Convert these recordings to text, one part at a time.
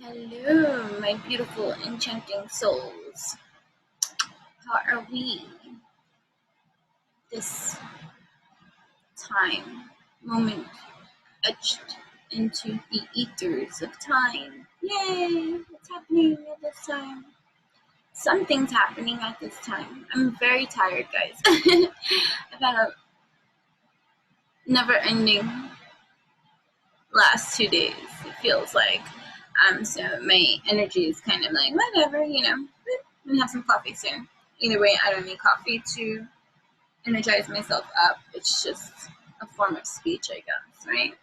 Hello, my beautiful, enchanting souls. How are we this time, moment etched into the ethers of time? Yay! What's happening at this time? Something's happening at this time. I'm very tired, guys. I've had a never ending last 2 days, it feels like. So my energy is kind of like, whatever, I'm gonna have some coffee soon. Either way, I don't need coffee to energize myself up. It's just a form of speech, I guess, right?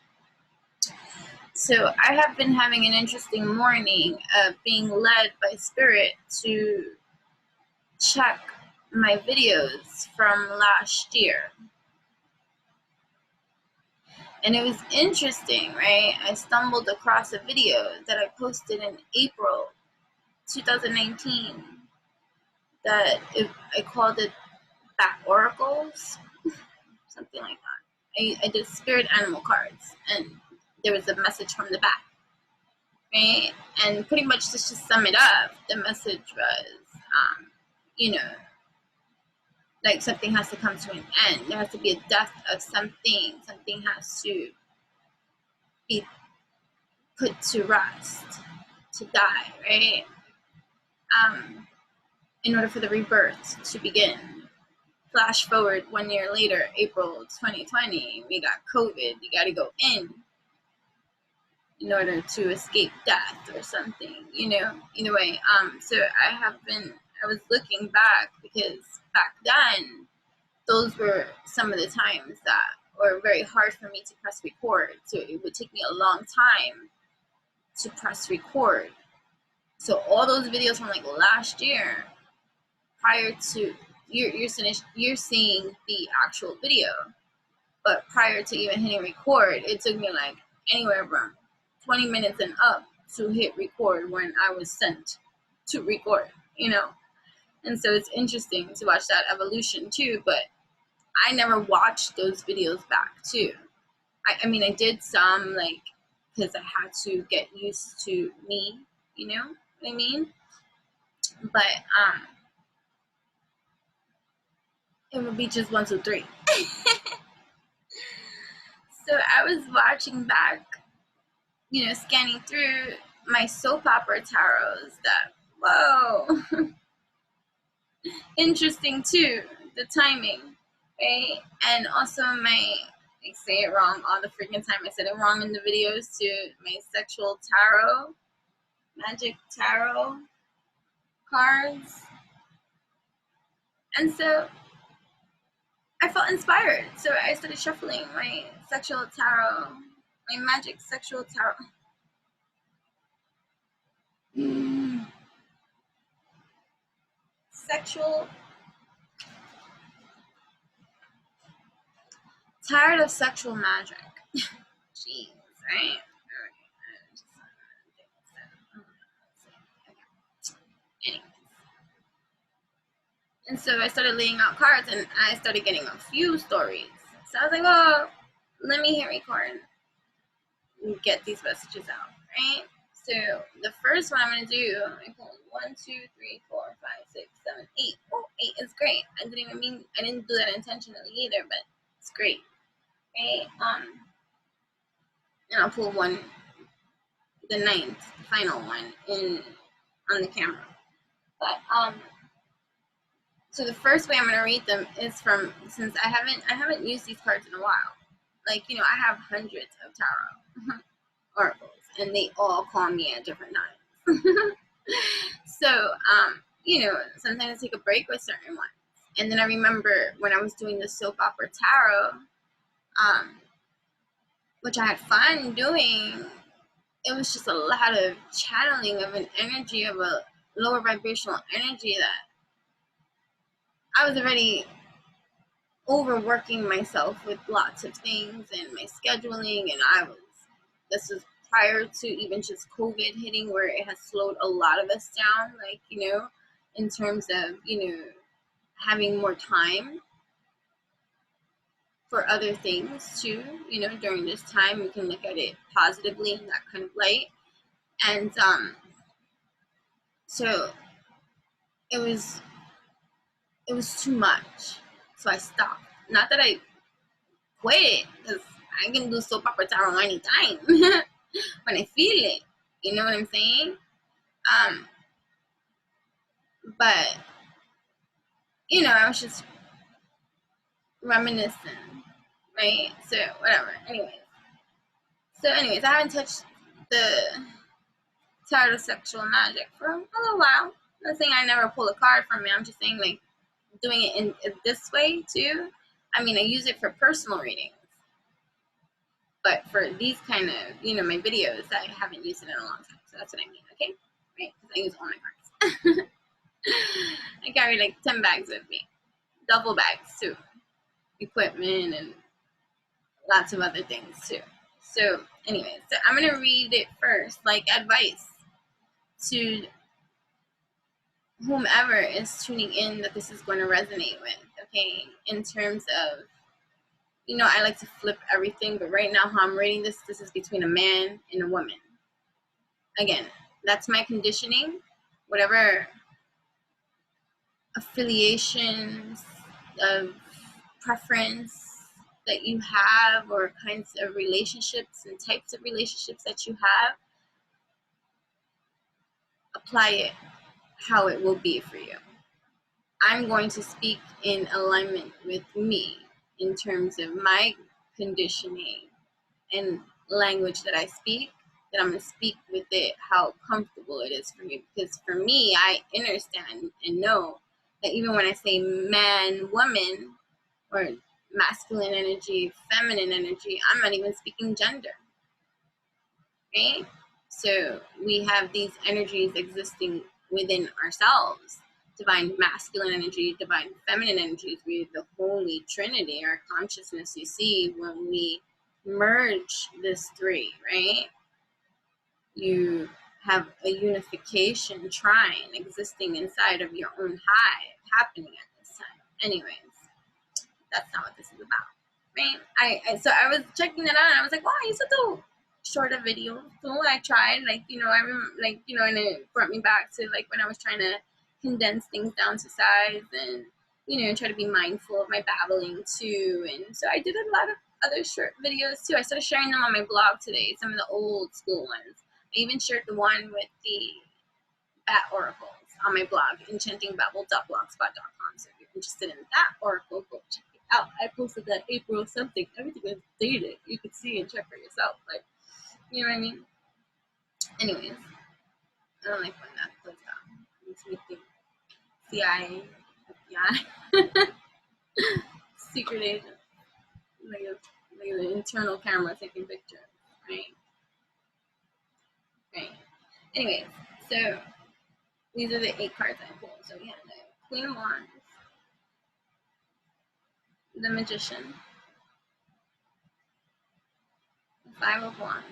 So I have been having an interesting morning of being led by spirit to check my videos from last year. And it was interesting, right? I stumbled across a video that I posted in April 2019 that I called it Back Oracles, something like that. I did spirit animal cards, and there was a message from the back, right? And pretty much just to sum it up, the message was, like something has to come to an end. There has to be a death of something. Something has to be put to rest, to die, right? In order for the rebirth to begin. Flash forward 1 year later, April 2020, we got COVID. You got to go in order to escape death or something, either way. So I was looking back because back then, those were some of the times that were very hard for me to press record. So it would take me a long time to press record. So all those videos from like last year, prior to you're seeing the actual video, but prior to even hitting record, it took me like anywhere from 20 minutes and up to hit record when I was sent to record, And so it's interesting to watch that evolution too, but I never watched those videos back too. I mean, I did some, like, because I had to get used to me, you know what I mean? But it would be just 1, 2, 3. So I was watching back, scanning through my soap opera tarots that, whoa, interesting too, the timing, right? And also I say it wrong all the freaking time. I said it wrong in the videos too. My sexual tarot, magic tarot cards. And so I felt inspired. So I started shuffling my sexual tarot, my magic sexual tarot. Sexual. Tired of sexual magic. Jeez, right? Anyways. And so I started laying out cards, and I started getting a few stories. So I was like, well, let me hit record and get these messages out, right? So the first one I'm going to do, I pulled 1, 2, 3, 4, 5, 6, 7, 8. Oh, 8 is great. I didn't do that intentionally either, but it's great, right? And I'll pull one, the 9th, final one on the camera. But so the first way I'm going to read them is from, since I haven't used these cards in a while. Like, I have hundreds of tarot oracles, and they all call me at different times. So, sometimes I take a break with certain ones. And then I remember when I was doing the soap opera tarot, which I had fun doing, it was just a lot of channeling of an energy, of a lower vibrational energy, that I was already overworking myself with lots of things and my scheduling, and this was prior to even just COVID hitting, where it has slowed a lot of us down, like, in terms of, having more time for other things too, during this time. We can look at it positively in that kind of light. And so it was too much. So I stopped. Not that I quit, because I can do soap opera tarot anytime when I feel it. You know what I'm saying? But you know, I was just reminiscing, right? So whatever. Anyways, I haven't touched the tarot sexual magic for a little while. I'm not saying I never pull a card from it. I'm just saying, like, doing it in this way too. I mean, I use it for personal readings, but for these kind of, you know, my videos, I haven't used it in a long time. So that's what I mean, okay? Right? Because I use all my cards. I carry like 10 bags with me, duffel bags too, equipment and lots of other things too. So anyways, so I'm gonna read it first, like advice to whomever is tuning in that this is going to resonate with, okay? In terms of, you know, I like to flip everything, but right now how I'm reading this is between a man and a woman. Again, that's my conditioning. Whatever affiliations of preference that you have, or kinds of relationships and types of relationships that you have, apply it how it will be for you. I'm going to speak in alignment with me in terms of my conditioning and language that I speak, that I'm going to speak with it how comfortable it is for me. Because for me, I understand and know that even when I say man, woman, or masculine energy, feminine energy, I'm not even speaking gender, right? So we have these energies existing within ourselves. Divine masculine energy, divine feminine energies, we the Holy Trinity, our consciousness, you see, when we merge this three, right? You have a unification trine existing inside of your own hive happening at this time. Anyways, that's not what this is about, right? So I was checking it out and I was like, wow, I used to do shorter videos. So I tried, like, you know, I remember, like, you know, and it brought me back to like when I was trying to condense things down to size and, you know, try to be mindful of my babbling too. And so I did a lot of other short videos too. I started sharing them on my blog today, some of the old school ones. I even shared the one with the bat oracles on my blog, enchantingbabble.blogspot.com. So if you're interested in that oracle, go check it out. I posted that April something. Everything is dated. You can see and check for yourself. Like, you know what I mean? Anyways, I don't like when that goes down. It makes me think CIA, FBI, secret agent, like an internal camera taking pictures, right? Right. Anyways, so these are the 8 cards I pulled. So we have the Queen of Wands, the Magician, the 5 of Wands,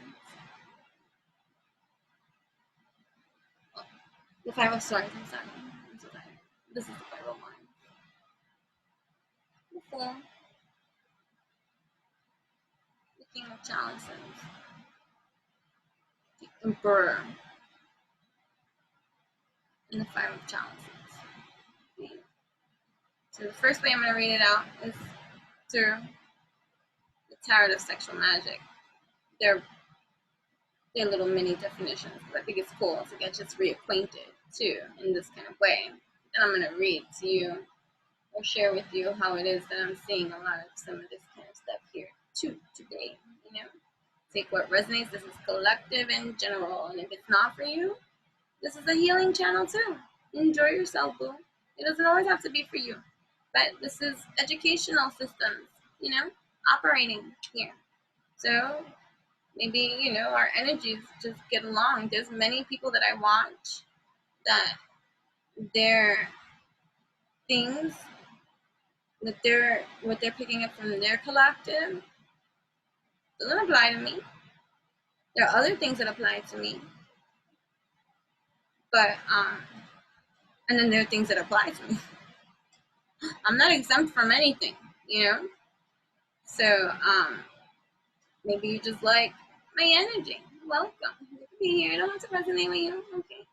the 5 of Swords, I'm sorry. I'm so tired. This is the 5 of Wands. The 4, the King of Chalices, the Emperor, and the 5 of Chalices. Okay. So the first way I'm going to read it out is through the Tarot of Sexual Magic. They're little mini definitions, because I think it's cool to get just reacquainted too in this kind of way. And I'm going to read to you or share with you how it is that I'm seeing a lot of some of this kind of stuff here too today. You know, take what resonates. This is collective and general, and if it's not for you, this is a healing channel too. Enjoy yourself, boo. It doesn't always have to be for you, but this is educational systems, you know, operating here. So maybe, you know, our energies just get along. There's many people that I watch that their things, that what they're picking up from their collective doesn't apply to me. There are other things that apply to me, but and then there are things that apply to me. I'm not exempt from anything, you know. So maybe you just like my energy. Welcome. Be here. I don't have to resonate with you. Okay.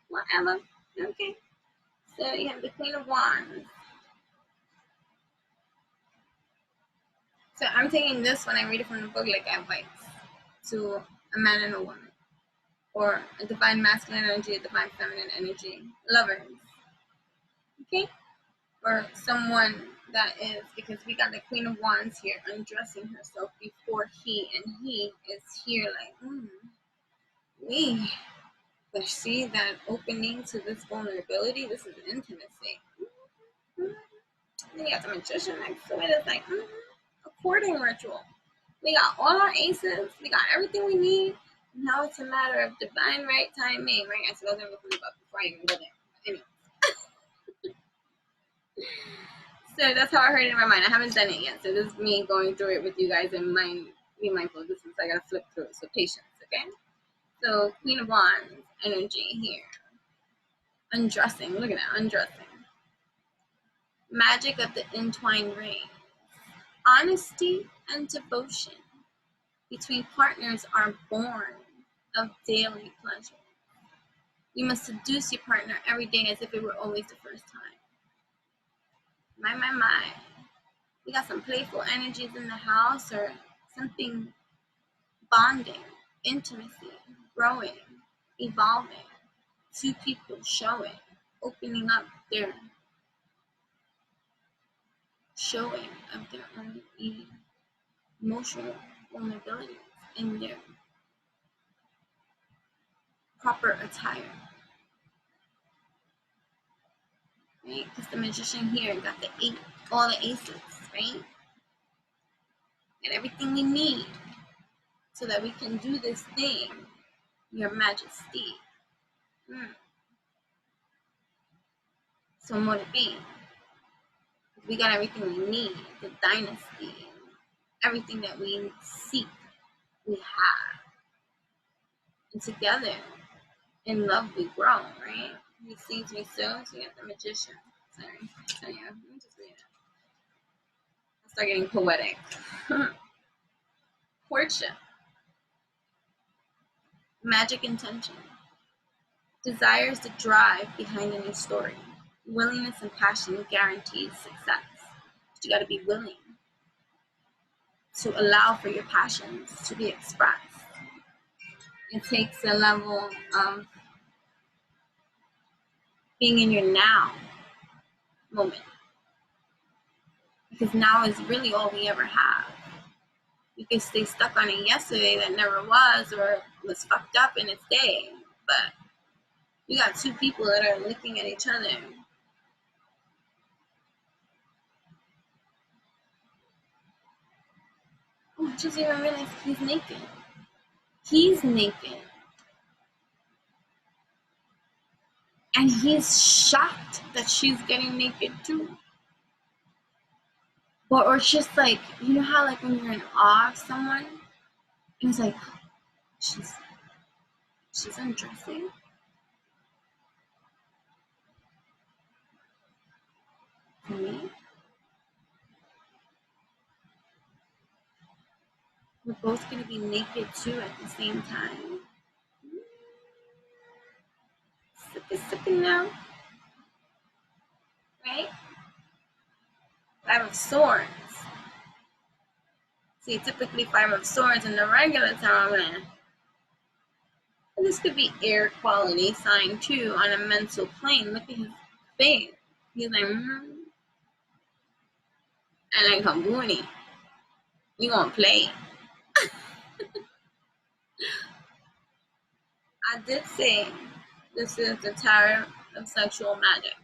Whatever. Okay. So you have the Queen of Wands. So I'm taking this when I read it from the book like advice to a man and a woman, or a divine masculine energy, a divine feminine energy, lovers. Okay? Or someone that is, because we got the Queen of Wands here undressing herself before he, and he is here like, we. But see that opening to this vulnerability, this is intimacy. Then you got the Magician next to it. It's like, a courting ritual. We got all our aces. We got everything we need. Now it's a matter of divine right timing, right? I suppose I'm going to before I even go there. Anyway. So that's how I heard it in my mind. I haven't done it yet. So this is me going through it with you guys and be mindful. This is, I got to flip through it. So patience, okay? So Queen of Wands energy here. Undressing. Look at that. Undressing. Magic of the entwined ring. Honesty and devotion between partners are born of daily pleasure. You must seduce your partner every day as if it were always the first time. My. We got some playful energies in the house, or something bonding, intimacy, growing, evolving. Two people showing, opening up their showing of their own emotional vulnerabilities in their proper attire. Right? Because the Magician here got the all the aces, right? And everything we need so that we can do this thing, Your Majesty. So more to be. We got everything we need, the dynasty, everything that we seek, we have. And together, in love, we grow, right? He sees, we sow, so you got the Magician. Sorry. So yeah, let me just read it. I'll start getting poetic. Courtship. Magic intention. Desire is the drive behind a new story. Willingness and passion guarantees success. But you got to be willing to allow for your passions to be expressed. It takes a level of being in your now moment. Because now is really all we ever have. You can stay stuck on a yesterday that never was, or was fucked up in its day. But you got two people that are looking at each other. Oh, I just even realized he's naked. He's naked. And he's shocked that she's getting naked too. Or it's just like, you know how like when you're in awe of someone, and it's like, she's undressing. For me, we're both gonna be naked too at the same time. Sipping now, right? Five of Swords. See, typically Five of Swords in the regular tarot. And this could be air quality sign too on a mental plane. Look at his face. He's like, I like her booty. You gonna play? I did say this is the Tarot of Sexual Magic.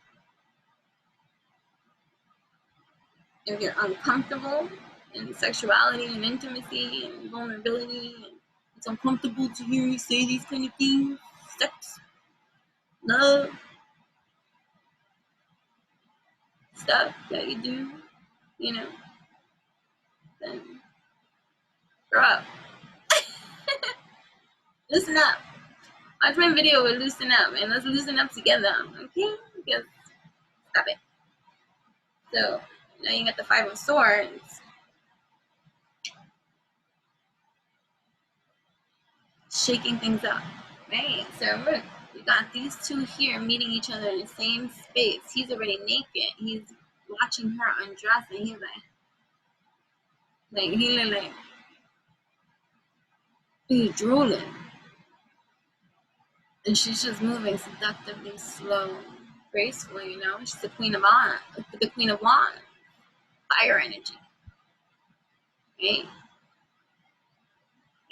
If you're uncomfortable in sexuality and intimacy and vulnerability, and it's uncomfortable to hear you say these kind of things, sex, love, stuff that you do, you know, then grow up. Loosen up. Watch my video with loosen up, and let's loosen up together, okay? Because, stop it. So, now you got the Five of Swords. shaking things up, right? So look, we got these two here meeting each other in the same space. He's already naked. He's watching her undress, and he's he's drooling, and she's just moving seductively, slow, graceful. You know, she's the queen of wands, fire energy, right?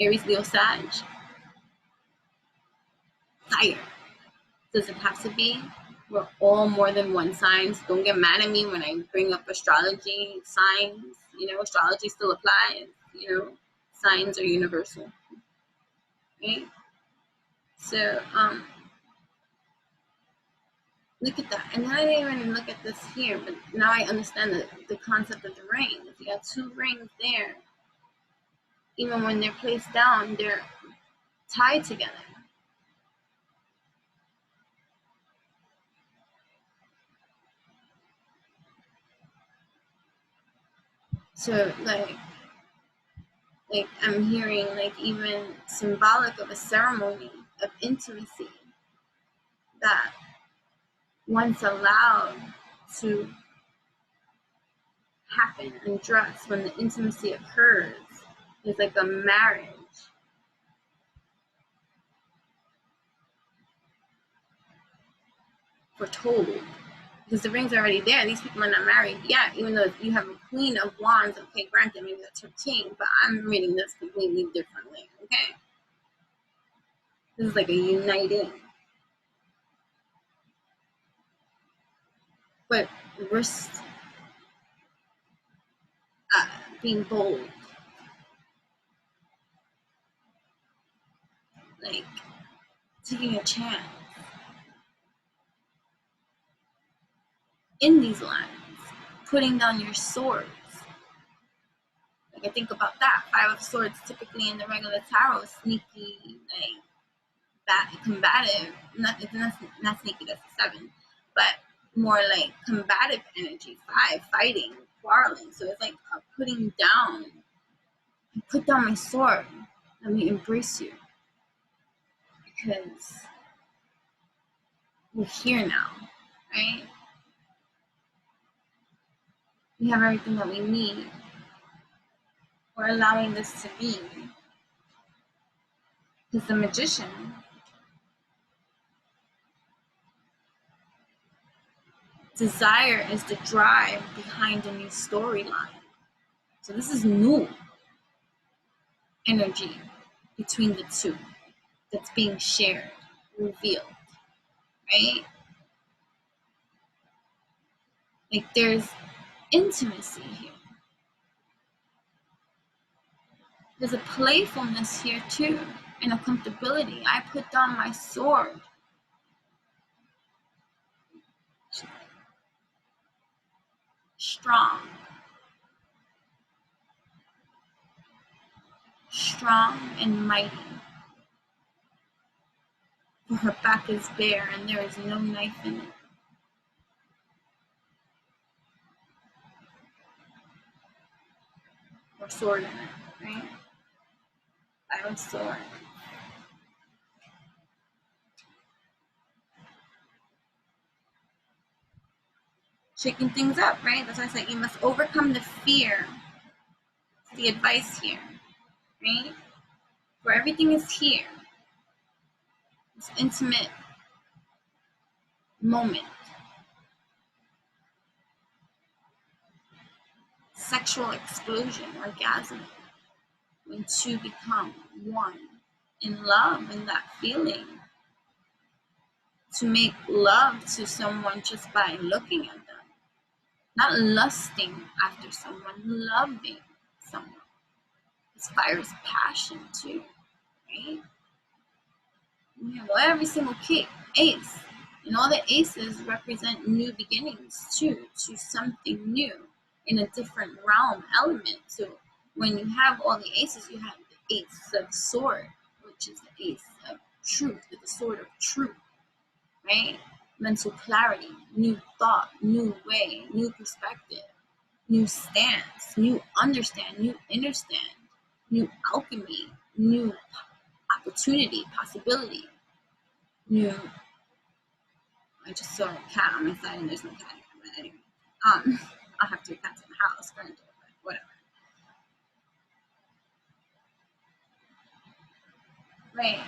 Aries, Leo, Sag, fire. Does it have to be? We're all more than one sign. So don't get mad at me when I bring up astrology, signs. You know, astrology still applies. You know, signs are universal. Okay? So, look at that. And then I didn't even look at this here, but now I understand the concept of the rings. You got two rings there. Even when they're placed down, they're tied together. So, like I'm hearing even symbolic of a ceremony of intimacy that once allowed to happen and dress when the intimacy occurs is like a marriage. Foretold. Because the ring's are already there. These people are not married yet, even though you have a queen of wands. Okay, granted, maybe that's her king, but I'm reading this completely differently, okay? This is like a uniting. But risk being bold. Like, taking a chance in these lines, putting down your swords. Like, I think about that. Five of Swords, typically in the regular tarot, sneaky, combative. Not sneaky, that's a 7, but more like combative energy. 5, fighting, quarreling. So it's like putting down. Put down my sword. Let me embrace you, because we're here now, right? We have everything that we need. We're allowing this to be. Because the Magician, desire is the drive behind a new storyline. So this is new energy between the two that's being shared, revealed, right? Like, there's intimacy here. There's a playfulness here too, and a comfortability. I put down my sword. Strong. Strong and mighty. For her back is bare and there is no knife in it. Or sword in it, right? I have a sword. Shaking things up, right? That's why I said you must overcome the fear. The advice here, right? Where everything is here. This intimate moment. Sexual explosion, orgasm. When two become one in love, in that feeling. To make love to someone just by looking at them. Not lusting after someone, loving someone. This fires passion too, right? You know, every single ace. And all the aces represent new beginnings too, to something new in a different realm element. So when you have all the aces, you have the ace of sword, which is the ace of truth, the sword of truth, right? Mental clarity, new thought, new way, new perspective, new stance, new understand, new understand, new alchemy, new opportunity, possibility. You know, I just saw a cat on my side and there's no cat here, but anyway. I'll have 2 cats in the house, granted, but whatever. Right.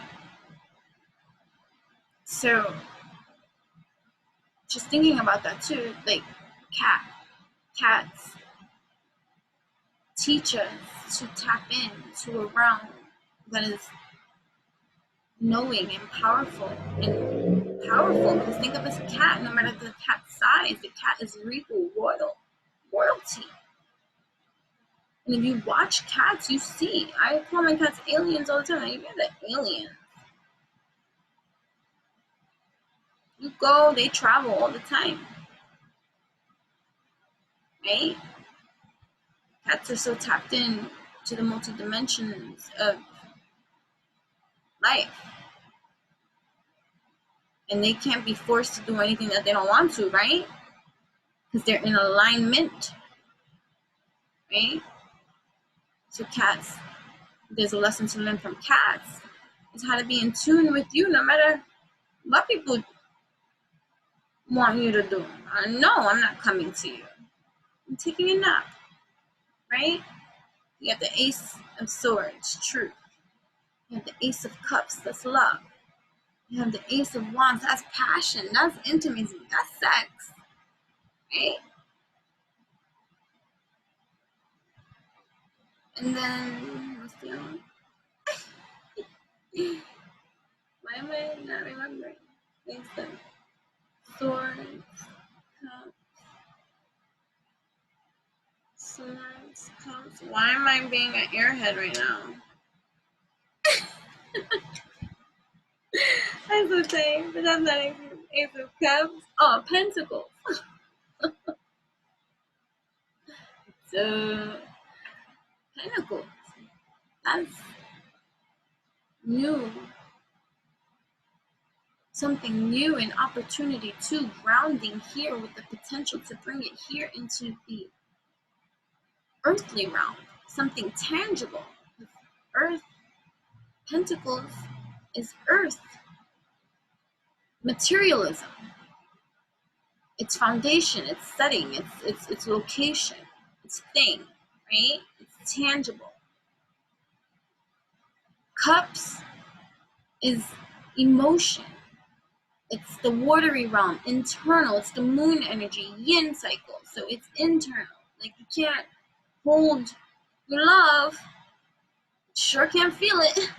So just thinking about that too, like cats teach us to tap into a realm that is knowing and powerful. Because think of this cat, no matter the cat's size, the cat is regal, royalty. And if you watch cats, you see, I call my cats aliens all the time. You get the aliens. You go, they travel all the time. Right? Cats are so tapped in to the multi-dimensions of life. And they can't be forced to do anything that they don't want to, right? Because they're in alignment. Right? So cats, there's a lesson to learn from cats. Is how to be in tune with you no matter what people want you to do. No, I'm not coming to you. I'm taking a nap. Right? You have the Ace of Swords, truth. You have the Ace of Cups, that's love. You have the Ace of Wands, that's passion, that's intimacy, that's sex. Right? And then, what's the other one? Why am I not remembering? Ace of Swords, Cups, Swords, Cups. Why am I being an airhead right now? I'm so saying, but I'm not Ace of Cups. Oh, Pentacles. So, Pentacles. That's new. Something new, an opportunity to grounding here with the potential to bring it here into the earthly realm. Something tangible. Earth, Pentacles is earth. Materialism. Its foundation, its setting, its location, its thing, right? It's tangible. Cups is emotion. It's the watery realm, internal. It's the moon energy, yin cycle. So it's internal. Like you can't hold your love. Sure can't feel it.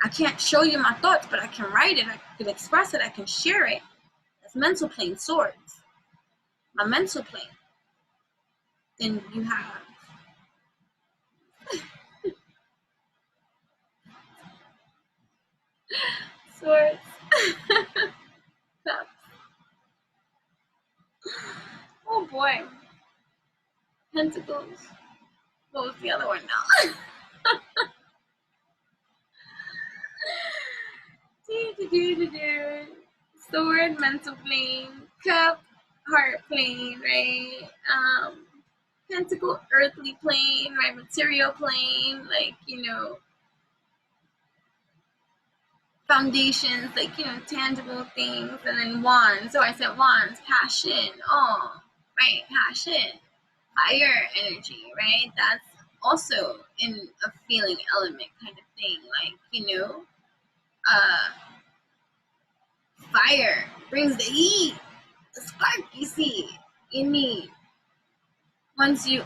I can't show you my thoughts, but I can write it. I can express it. I can share it. That's mental plane, swords. My mental plane. Then you have swords. Oh boy. Pentacles. What was the other one now? Sword, mental plane, cup, heart plane, right? Pentacle, earthly plane, right? Material plane, like, foundations, like, tangible things, and then wands. So I said wands, passion, right, passion, fire energy, right? That's also in a feeling element kind of thing, like, fire brings the heat, the spark you see in me. Once you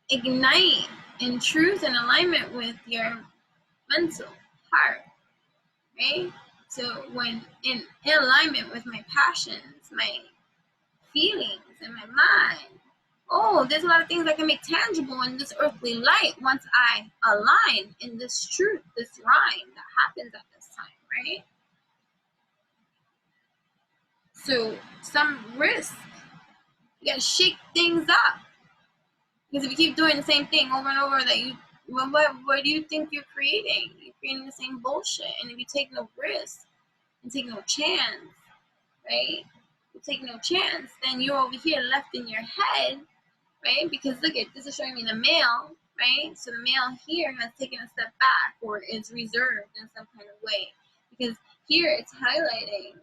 ignite in truth and alignment with your mental heart, right? So when in alignment with my passions, my feelings, and my mind, there's a lot of things I can make tangible in this earthly light once I align in this truth, this rhyme that happens at this time, right? So some risk. You gotta shake things up. Because if you keep doing the same thing over and over, what do you think you're creating? You're creating the same bullshit. And if you take no risk and take no chance, right? You take no chance, then you're over here left in your head, right? Because look at this is showing me the male, right? So the male here has taken a step back or is reserved in some kind of way. Because here it's highlighting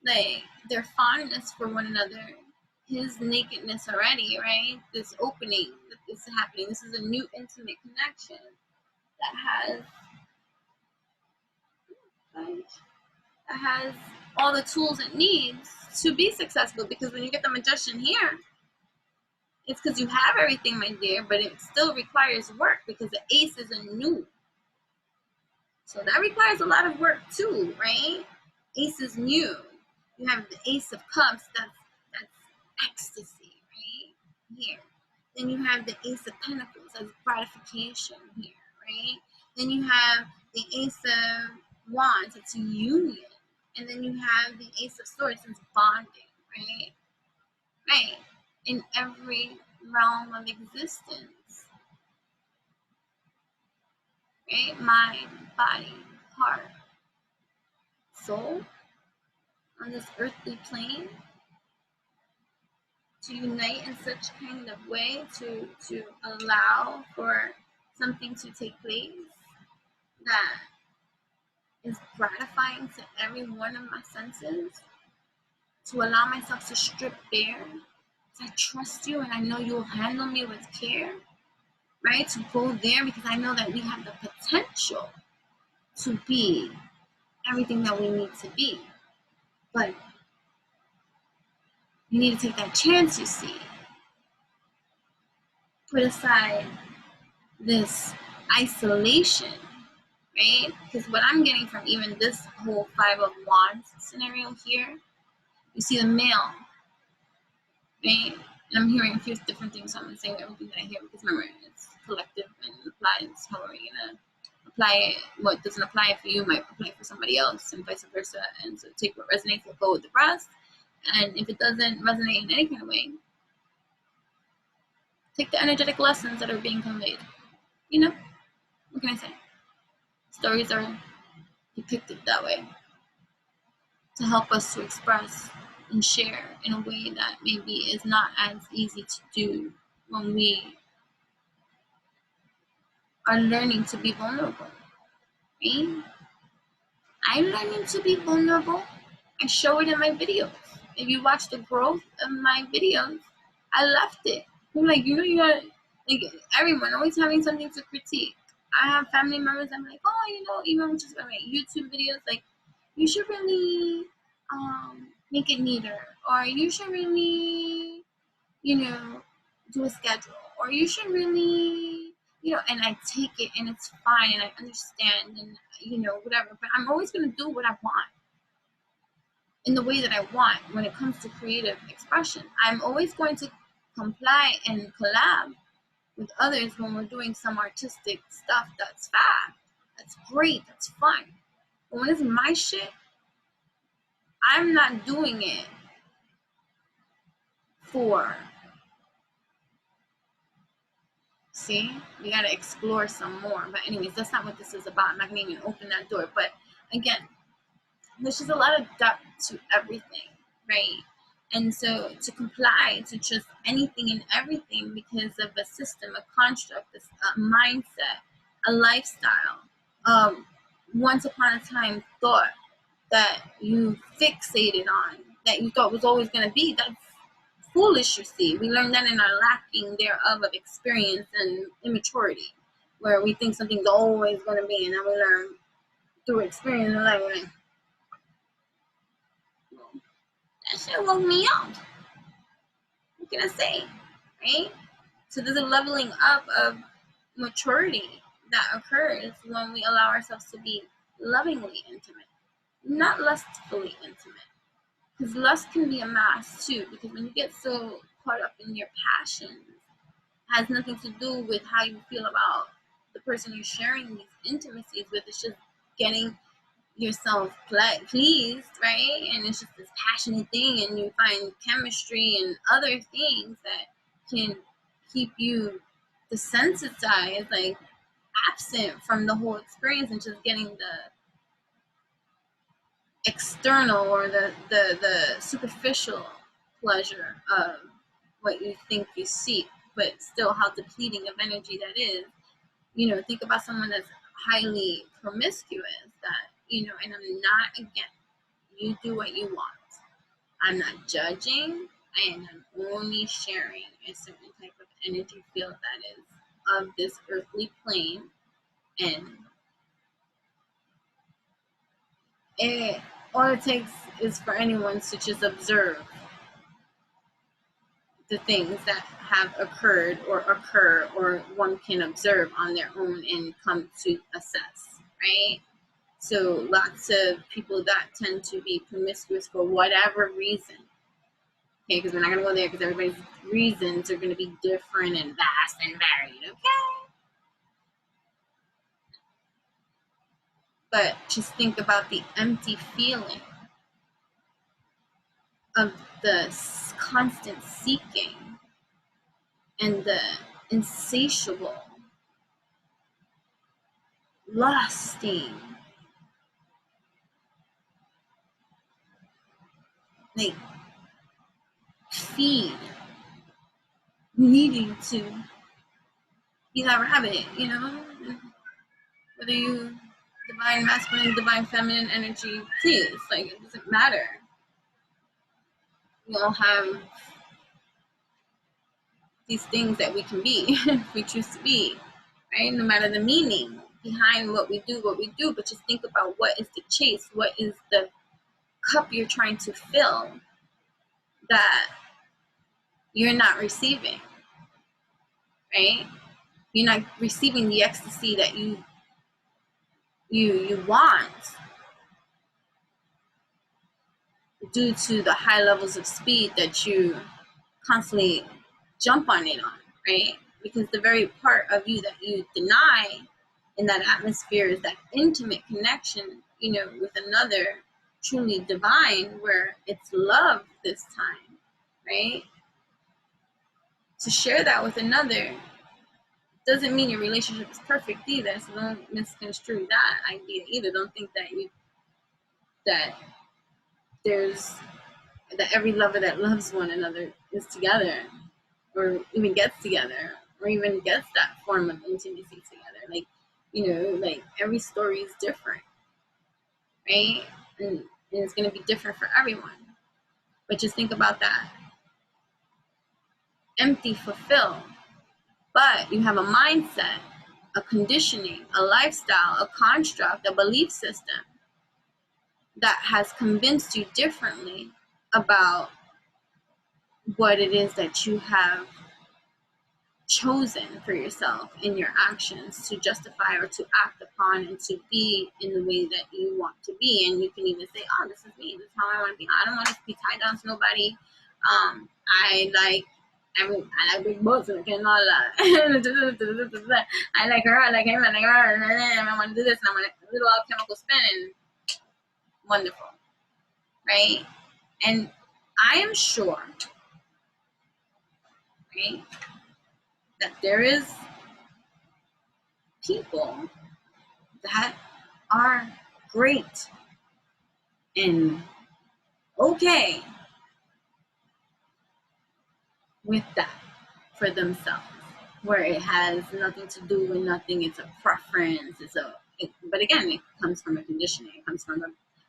like their fondness for one another, his nakedness already, right? This opening that is happening. This is a new intimate connection that has all the tools it needs to be successful. Because when you get the Magician here, it's because you have everything, my dear, but it still requires work because the Ace is a new. So that requires a lot of work too, right? Ace is new. You have the Ace of Cups, that's ecstasy, right? Here. Then you have the Ace of Pentacles, that's gratification here, right? Then you have the Ace of Wands, it's a union. And then you have the Ace of Swords, it's bonding, right? Right. In every realm of existence, right? Mind, body, heart, soul, on this earthly plane, to unite in such kind of way to allow for something to take place that is gratifying to every one of my senses, to allow myself to strip bare. I trust you and I know you'll handle me with care, right? To go there because I know that we have the potential to be everything that we need to be. But you need to take that chance, you see. Put aside this isolation, right? Because what I'm getting from even this whole Five of Wands scenario here, you see the male, right? And I'm hearing a few different things, so I'm going to say everything that I hear because remember, it's collective and applies. How are you going to apply it? What doesn't apply for you might apply for somebody else, and vice versa. And so take what resonates, let go with the rest. And if it doesn't resonate in any kind of way, take the energetic lessons that are being conveyed. You know, what can I say? Stories are depicted that way to help us to express and share in a way that maybe is not as easy to do when we are learning to be vulnerable, right? I'm learning to be vulnerable. I show it in my videos. If you watch the growth of my videos, I left it. I'm like, you got like everyone always having something to critique. I have family members. I'm like, oh, even just my YouTube videos, like, you should really make it neater, or you should really, do a schedule, or you should really, and I take it and it's fine and I understand and whatever. But I'm always gonna do what I want in the way that I want when it comes to creative expression. I'm always going to comply and collab with others when we're doing some artistic stuff that's fab, that's great, that's fun. But when it's my shit, I'm not doing it for. See, we gotta explore some more. But anyways, that's not what this is about. I'm not gonna even open that door. But again, there's just a lot of depth to everything, right? And so to comply to just anything and everything because of a system, a construct, a mindset, a lifestyle, once upon a time thought that you fixated on, that you thought was always going to be, that's foolish, you see. We learn that in our lacking thereof of experience and immaturity, where we think something's always going to be, and then we learn through experience and like, that shit woke me up. What can I say, right? So there's a leveling up of maturity that occurs when we allow ourselves to be lovingly intimate, not lustfully intimate. Because lust can be a mask too, because when you get so caught up in your passions, it has nothing to do with how you feel about the person you're sharing these intimacies with. It's just getting yourself pleased, right? And it's just this passionate thing, and you find chemistry and other things that can keep you desensitized, like absent from the whole experience, and just getting the external or the superficial pleasure of what you think you seek, but still how depleting of energy that is. Think about someone that's highly promiscuous, and I'm not against, you do what you want. I'm not judging, and I'm only sharing a certain type of energy field that is of this earthly plane, and all it takes is for anyone to just observe the things that have occurred or occur, or one can observe on their own and come to assess, right? So lots of people that tend to be promiscuous for whatever reason, okay, because we're not going to go there because everybody's reasons are going to be different and vast and varied, okay? But just think about the empty feeling of the constant seeking and the insatiable lusting, like feed, needing to be that rabbit, whether you divine masculine, divine feminine energy, please, like, it doesn't matter. We all have these things that we can be if we choose to be, right? No matter the meaning behind what we do, but just think about what is the chase, what is the cup you're trying to fill that you're not receiving, right? You're not receiving the ecstasy that you want due to the high levels of speed that you constantly jump on it on, right? Because the very part of you that you deny in that atmosphere is that intimate connection, with another truly divine, where it's love this time, right? To share that with another doesn't mean your relationship is perfect either, so don't misconstrue that idea either. Don't think that every lover that loves one another is together, or even gets together, or even gets that form of intimacy together. Like every story is different, right? And it's going to be different for everyone. But just think about that. Empty, fulfill. But you have a mindset, a conditioning, a lifestyle, a construct, a belief system that has convinced you differently about what it is that you have chosen for yourself in your actions to justify or to act upon and to be in the way that you want to be. And you can even say, oh, this is me, this is how I want to be. I don't want to be tied down to nobody. I like big butts and I cannot lie. I like her, I like him, I like her, and I want to do this, and I want a little alchemical spin, and wonderful, right? And I am sure, right, that there is people that are great and okay with that for themselves, where it has nothing to do with nothing. It's a preference. But again, it comes from a conditioning. It comes from a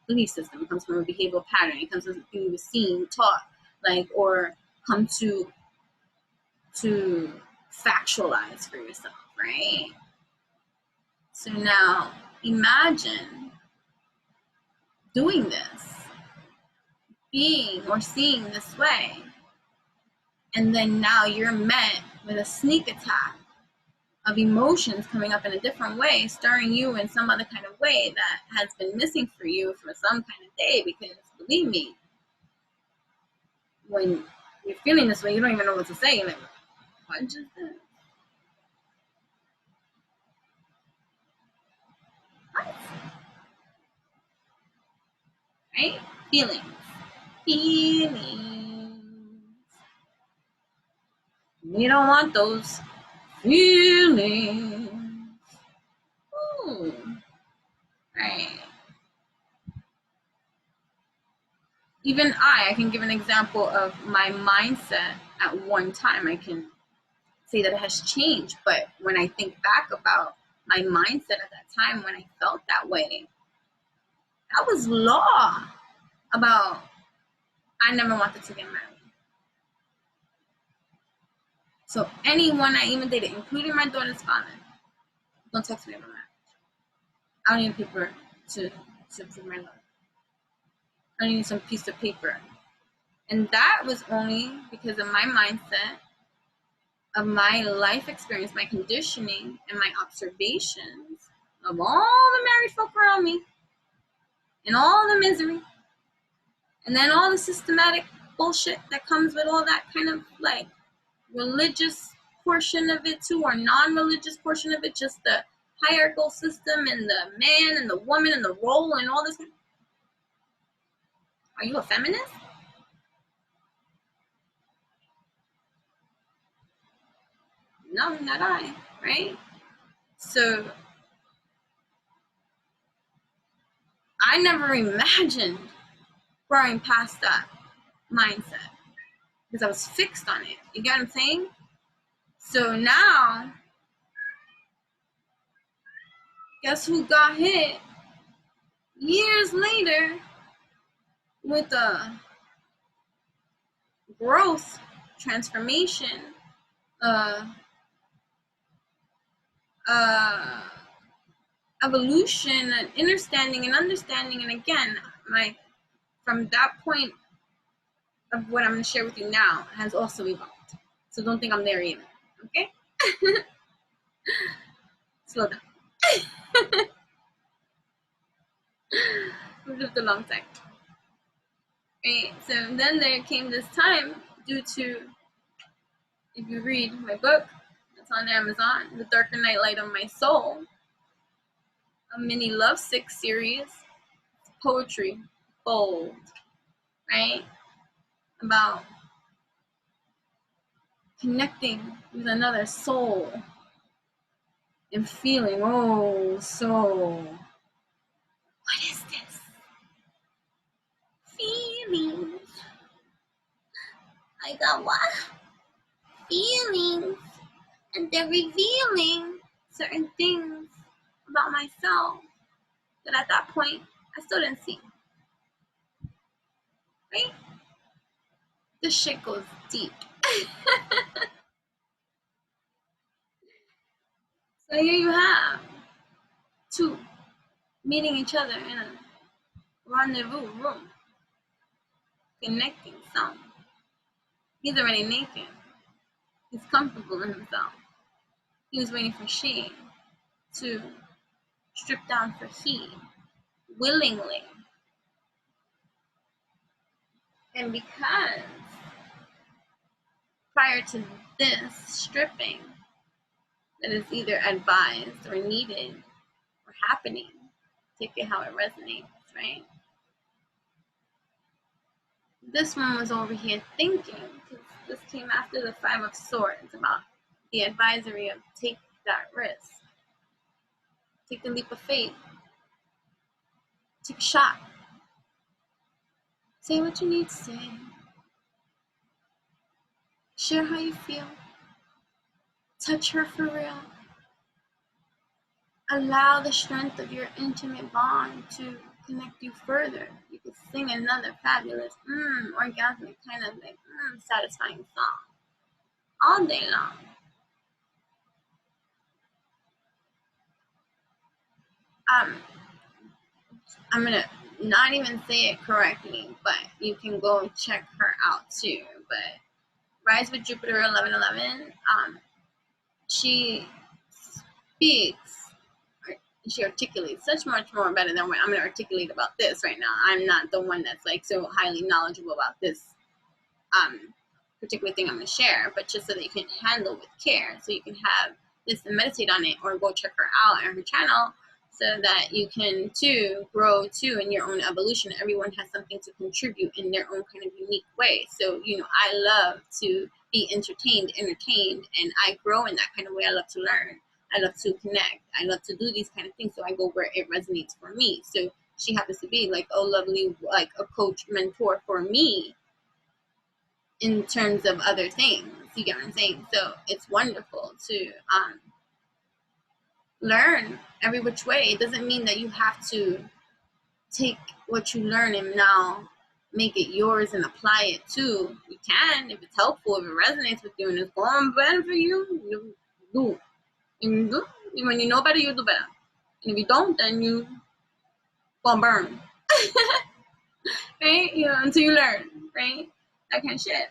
belief system. It comes from a behavioral pattern. It comes from something you were seen, taught, or come to factualize for yourself, right? So now imagine doing this, being or seeing this way, and then now you're met with a sneak attack of emotions coming up in a different way, stirring you in some other kind of way that has been missing for you for some kind of day. Because believe me, when you're feeling this way, you don't even know what to say. You're like, what just this? What? Right? Feelings. We don't want those feelings. Ooh. Right. even I can give an example of my mindset at one time. I can say that it has changed, but when I think back about my mindset at that time when I felt that way, that was law about I never wanted to get married. So anyone I even dated, including my daughter's father, don't text me about marriage. I don't need paper to prove my love. I need some piece of paper. And that was only because of my mindset, of my life experience, my conditioning, and my observations of all the married folk around me, and all the misery, and then all the systematic bullshit that comes with all that kind of like religious portion of it too, or non-religious portion of it, just the hierarchical system and the man and the woman and the role and all this. Are you a feminist? No, not I, right? So I never imagined growing past that mindset because I was fixed on it. You get what I'm saying? So now, guess who got hit years later with a growth, transformation, evolution, and understanding, and again, from that point of what I'm going to share with you now has also evolved. So don't think I'm there either, okay? Slow down. We've lived a long time. Right? So then there came this time due to, if you read my book, it's on Amazon, The Darker Nightlight of My Soul, a mini lovesick series, poetry, bold, right? About connecting with another soul and feeling, oh, soul, what is this? Feelings. I got what? Feelings. And they're revealing certain things about myself that at that point I still didn't see. Right? This shit goes deep. So here you have two meeting each other in a rendezvous room, connecting some. He's already naked. He's comfortable in himself. He was waiting for she to strip down for he, willingly. And because prior to this stripping that is either advised or needed or happening, take it how it resonates, right? This one was over here thinking, because this came after the Five of Swords, about the advisory of take that risk, take the leap of faith, take a shot, say what you need to say, share how you feel, touch her for real, allow the strength of your intimate bond to connect you further. You could sing another fabulous, orgasmic kind of like, satisfying song all day long. I'm gonna not even say it correctly, but you can go check her out too. But Rise with Jupiter 1111, she speaks, she articulates much more better than what I'm gonna articulate about this right now. I'm not the one that's like so highly knowledgeable about this particular thing I'm gonna share, but just so that you can handle with care, so you can have this and meditate on it, or go check her out on her channel, so that you can too grow too in your own evolution. Everyone has something to contribute in their own kind of unique way. So, I love to be entertained, and I grow in that kind of way. I love to learn. I love to connect. I love to do these kind of things. So I go where it resonates for me. So she happens to be like a lovely, like a coach mentor for me in terms of other things. You get what I'm saying? So it's wonderful to learn every which way. It doesn't mean that you have to take what you learn and now make it yours and apply it too. You can if it's helpful, if it resonates with you and it's going better for you, you do. You do. When you know better, you do better. And if you don't, then you gonna burn. Right? You know, until you learn, right? That kind of shit.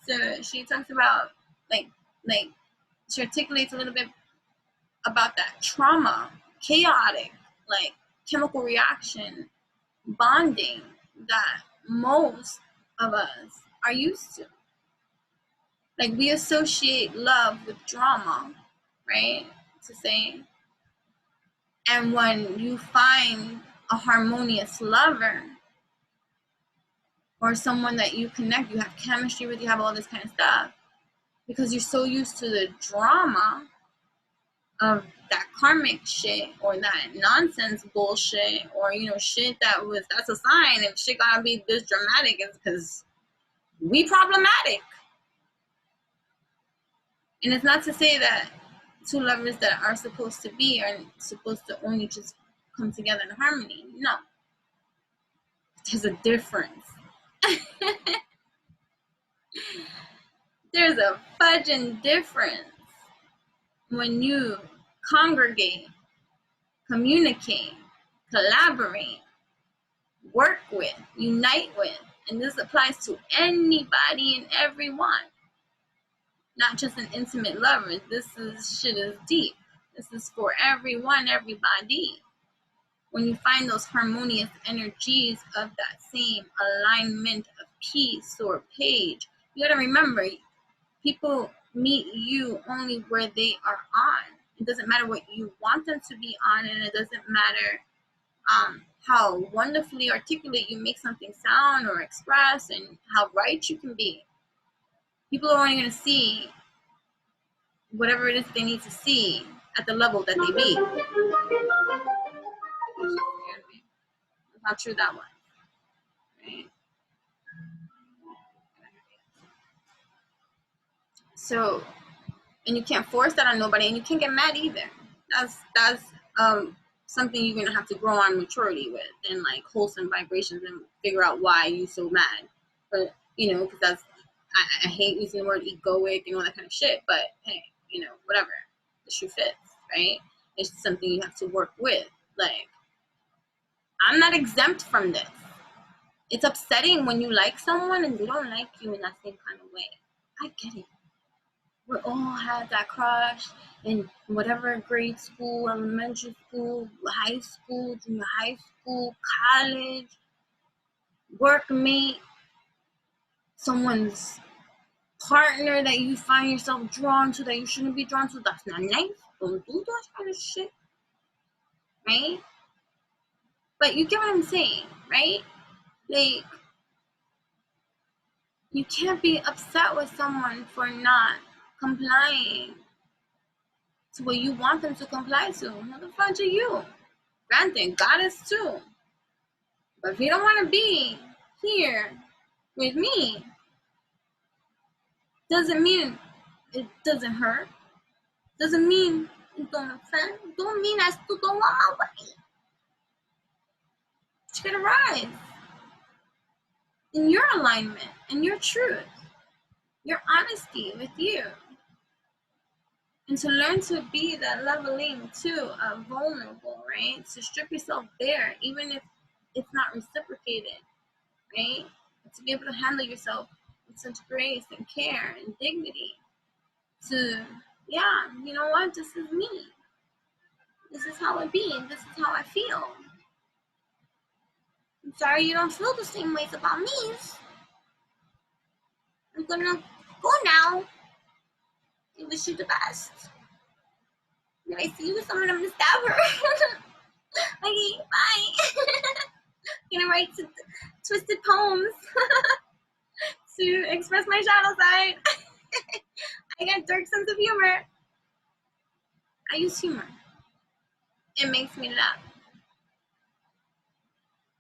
So she talks about like she articulates a little bit about that trauma, chaotic, like chemical reaction, bonding that most of us are used to. Like we associate love with drama, right? To say. And when you find a harmonious lover or someone that you connect, you have chemistry with, you have all this kind of stuff, because you're so used to the drama of that karmic shit or that nonsense bullshit, or you know, shit that's a sign. If shit gotta be this dramatic, it's because we problematic. And it's not to say that two lovers that are supposed to be are supposed to only just come together in harmony. No, there's a difference. There's a fudging difference when you congregate, communicate, collaborate, work with, unite with, and this applies to anybody and everyone, not just an intimate lover. Shit is deep. This is for everyone, everybody. When you find those harmonious energies of that same alignment of peace or page, you gotta remember, people meet you only where they are on. It doesn't matter what you want them to be on, and it doesn't matter how wonderfully articulate you make something sound or express and how right you can be. People are only going to see whatever it is they need to see at the level that they be. How true that was. Right? So, and you can't force that on nobody, and you can't get mad either. That's something you're gonna have to grow on maturity with, and like wholesome vibrations, and figure out why you so mad. But you know, because that's I hate using the word egoic and all that kind of shit. But hey, you know, whatever, the shoe fits, right? It's something you have to work with. Like, I'm not exempt from this. It's upsetting when you like someone and they don't like you in that same kind of way. I get it. We all had that crush in whatever grade school, elementary school, high school, junior high school, college, workmate, someone's partner that you find yourself drawn to that you shouldn't be drawn to. That's not nice. Don't do that kind of shit. Right? But you get what I'm saying, right? Like, you can't be upset with someone for not complying to what you want them to comply to. What the fuck are you? Granted, God is too. But if you don't want to be here with me, doesn't mean it doesn't hurt. Doesn't mean it don't offend. Don't mean I still don't want my way. But you gotta rise in your alignment, in your truth, your honesty with you. And to learn to be that leveling too, vulnerable, right? To strip yourself bare, even if it's not reciprocated, right? To be able to handle yourself with such grace and care and dignity. To, yeah, you know what? This is me. This is how I be. This is how I feel. I'm sorry you don't feel the same ways about me. I'm gonna go now. I wish you the best. If I see you with someone, I'm gonna stab her. Okay, bye. I'm gonna write twisted poems to express my shadow side. I got dark sense of humor. I use humor. It makes me laugh.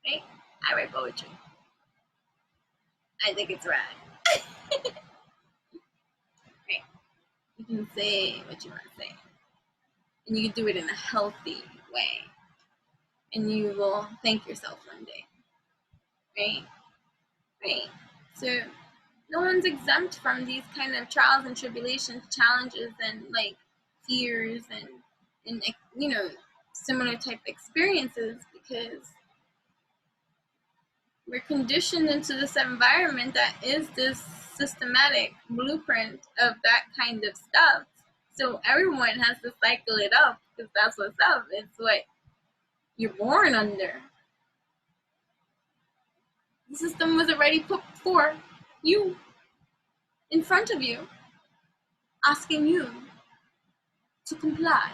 right? I write poetry. I think it's rad. Right? You can say what you want to say, and you can do it in a healthy way, and you will thank yourself one day, right? Right? So no one's exempt from these kind of trials and tribulations, challenges, and like fears and you know, similar type experiences, because we're conditioned into this environment that is this systematic blueprint of that kind of stuff. So everyone has to cycle it up, because that's what's up. It's what you're born under. The system was already put for you, in front of you, asking you to comply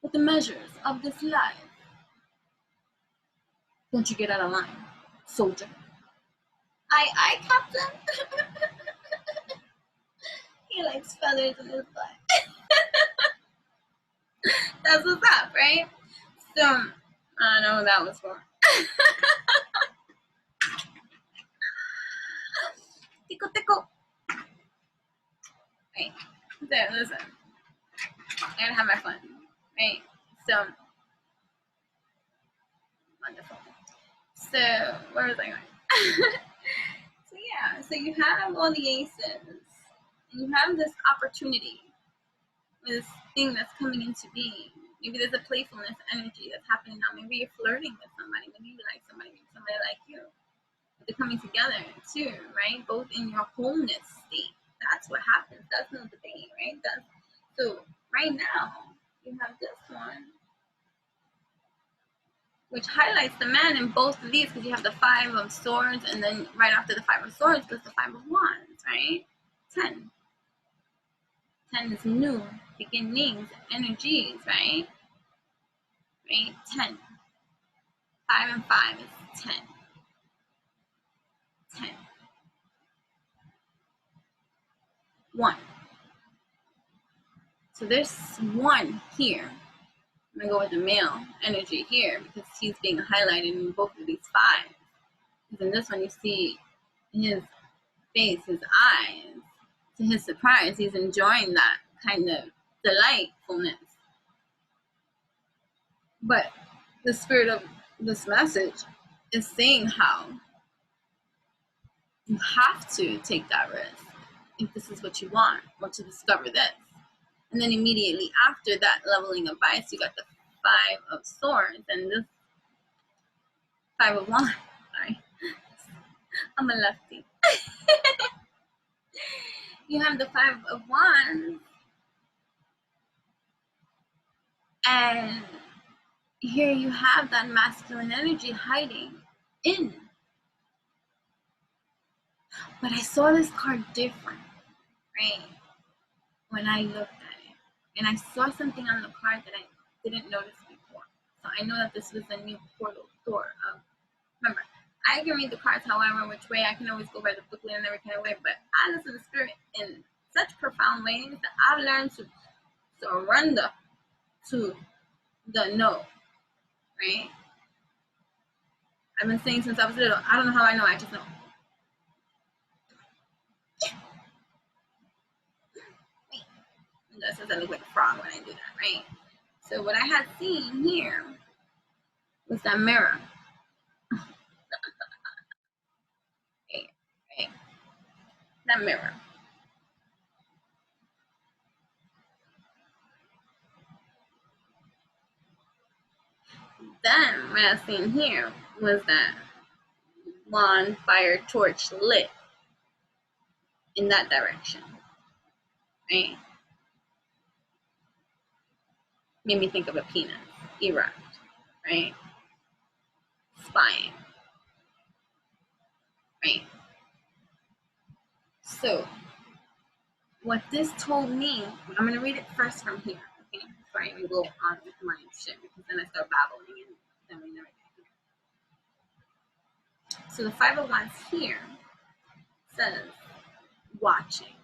with the measures of this life. Don't you get out of line, soldier. Aye, Captain. He likes feathers in his butt. That's what's up, right? So, I don't know who that was for. Tickle, tickle. Right. So, listen. I gotta have my fun. Right? So, wonderful. So, where was I going? So, yeah. So, you have all the aces. And you have this opportunity, this thing that's coming into being. Maybe there's a playfulness energy that's happening now. Maybe you're flirting with somebody. Maybe you like somebody. Maybe somebody like you. They're coming together too, right? Both in your wholeness state. That's what happens. That's no debate, right? So right now you have this one, which highlights the man in both of these, because you have the 5 of swords, and then right after the 5 of swords there's the 5 of wands, right? 10. 10 is new beginnings, energies, right? Right? 10. 5 and 5 is 10. 10. 1. So there's 1 here. I'm gonna go with the male energy here, because he's being highlighted in both of these 5s. Because in this one you see his face, his eyes. To his surprise, he's enjoying that kind of delightfulness. But the spirit of this message is saying how you have to take that risk if this is what you want, or to discover this. And then immediately after that leveling of ice, you got the 5 of swords and this 5 of wands. Sorry, I'm a lefty. You have the 5 of wands, and here you have that masculine energy hiding in. But I saw this card different, right? When I looked at it, and I saw something on the card that I didn't notice before. So I know that this was a new portal door of, remember, I can read the cards however which way. I can always go by the booklet in every kind of way, but I listen to the spirit in such profound ways that I've learned to surrender to the no, right? I've been saying since I was little, I don't know how I know, I just know. That says I look like a frog when I do that, right? So what I had seen here was that mirror. Right? That mirror. Then what I seen here was that wand, fire, torch lit in that direction, right? Made me think of a penis, erupt, right? Spying, right? So what this told me, I'm gonna read it first from here, okay? Before I even go on with my shit, because then I start babbling and then we never get here. So the 5 of wands here says watching.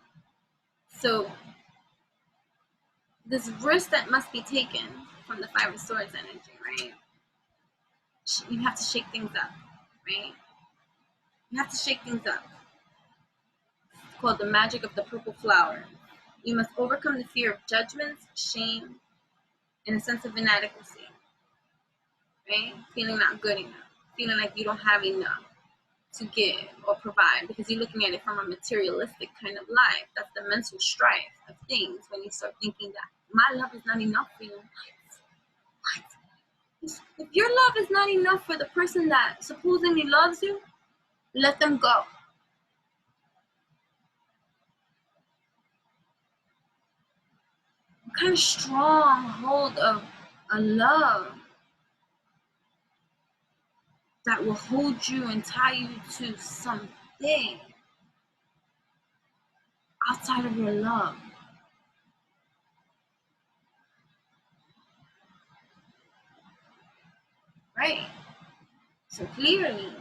So this risk that must be taken from the 5 of swords energy, right? You have to shake things up, right? You have to shake things up. It's called the magic of the purple flower. You must overcome the fear of judgments, shame, and a sense of inadequacy, right? Feeling not good enough, feeling like you don't have enough to give or provide because you're looking at it from a materialistic kind of life. That's the mental strife of things when you start thinking that my love is not enough for you. What? If your love is not enough for the person that supposedly loves you, let them go. What kind of strong hold of a love that will hold you and tie you to something outside of your love? Right? So clearly,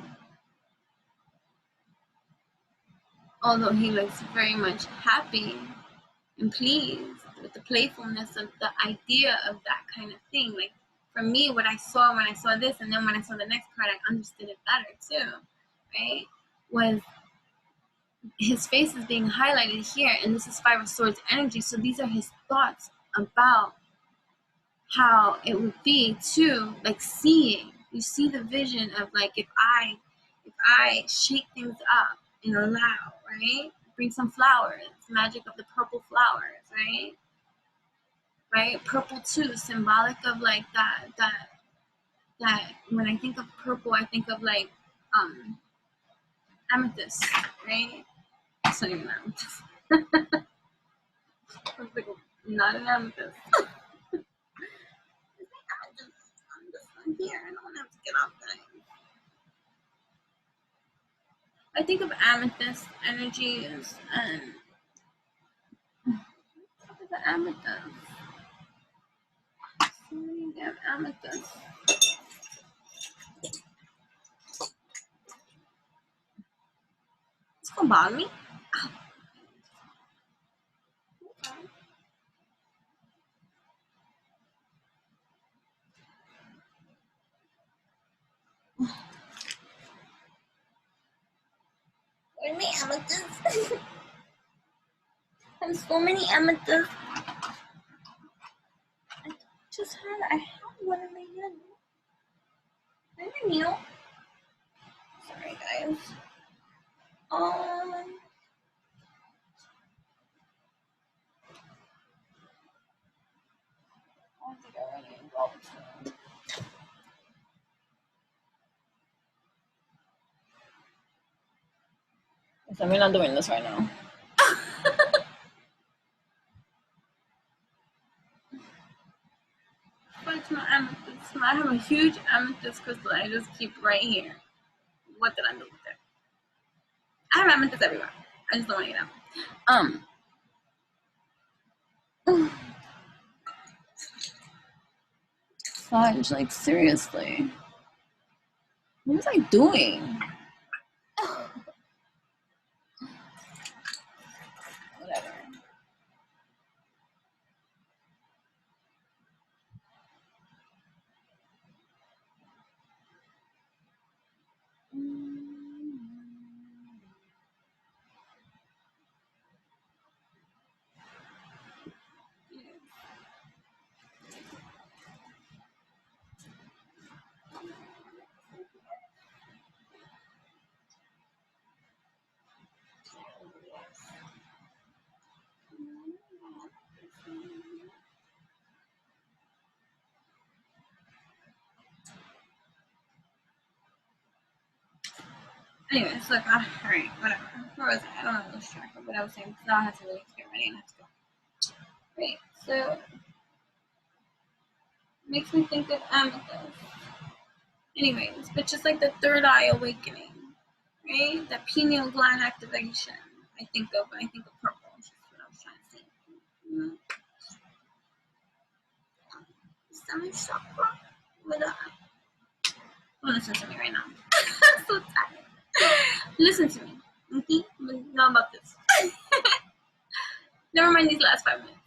although he looks very much happy and pleased with the playfulness of the idea of that kind of thing. Like for me, what I saw when I saw this, and then when I saw the next card, I understood it better too, right? Was his face is being highlighted here, and this is Five of Swords energy. So these are his thoughts about how it would be to like seeing. You see the vision of like if I shake things up and allow, right? Bring some flowers, magic of the purple flowers, right? Right? Purple too, symbolic of like that when I think of purple, I think of like amethyst, right? It's not even amethyst. It's like not an amethyst. I'm just here. I don't have to get off that. I think of amethyst energies and the amethyst. So many damn amethysts. It's gonna bother me. Ow. Where are my amethysts? There's so many amethysts. I have one in my hand. I don't know. Sorry, guys. I don't think I already involved. So I'm not doing this right now. What's my amethyst? I have a huge amethyst crystal I just keep right here. What did I do with it? I have amethyst everywhere. I just don't want to get out. Fudge, like seriously. What was I doing? Whatever. Anyways, look, alright, whatever. Where was I? I don't know this track of what I was saying because now I have to really get ready and have to go. Right, so makes me think of amethyst. Anyways, but just like the third eye awakening, right? That pineal gland activation. I think of when I think of purple. That's what I was trying to say. Mm-hmm. Stomach chakra. Don't listen to me right now. I'm so tired. Listen to me. Okay? Know about this. Never mind these last 5 minutes.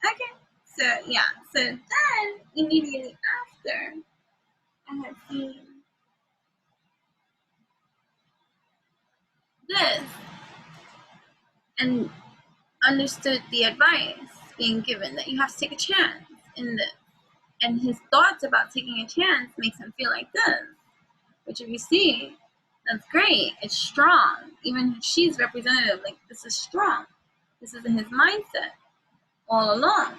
Okay. So yeah. So then immediately after I had seen this and understood the advice being given that you have to take a chance in this. And his thoughts about taking a chance makes him feel like this. Which if you see, that's great. It's strong. Even if she's representative, like this is strong. This is in his mindset all along.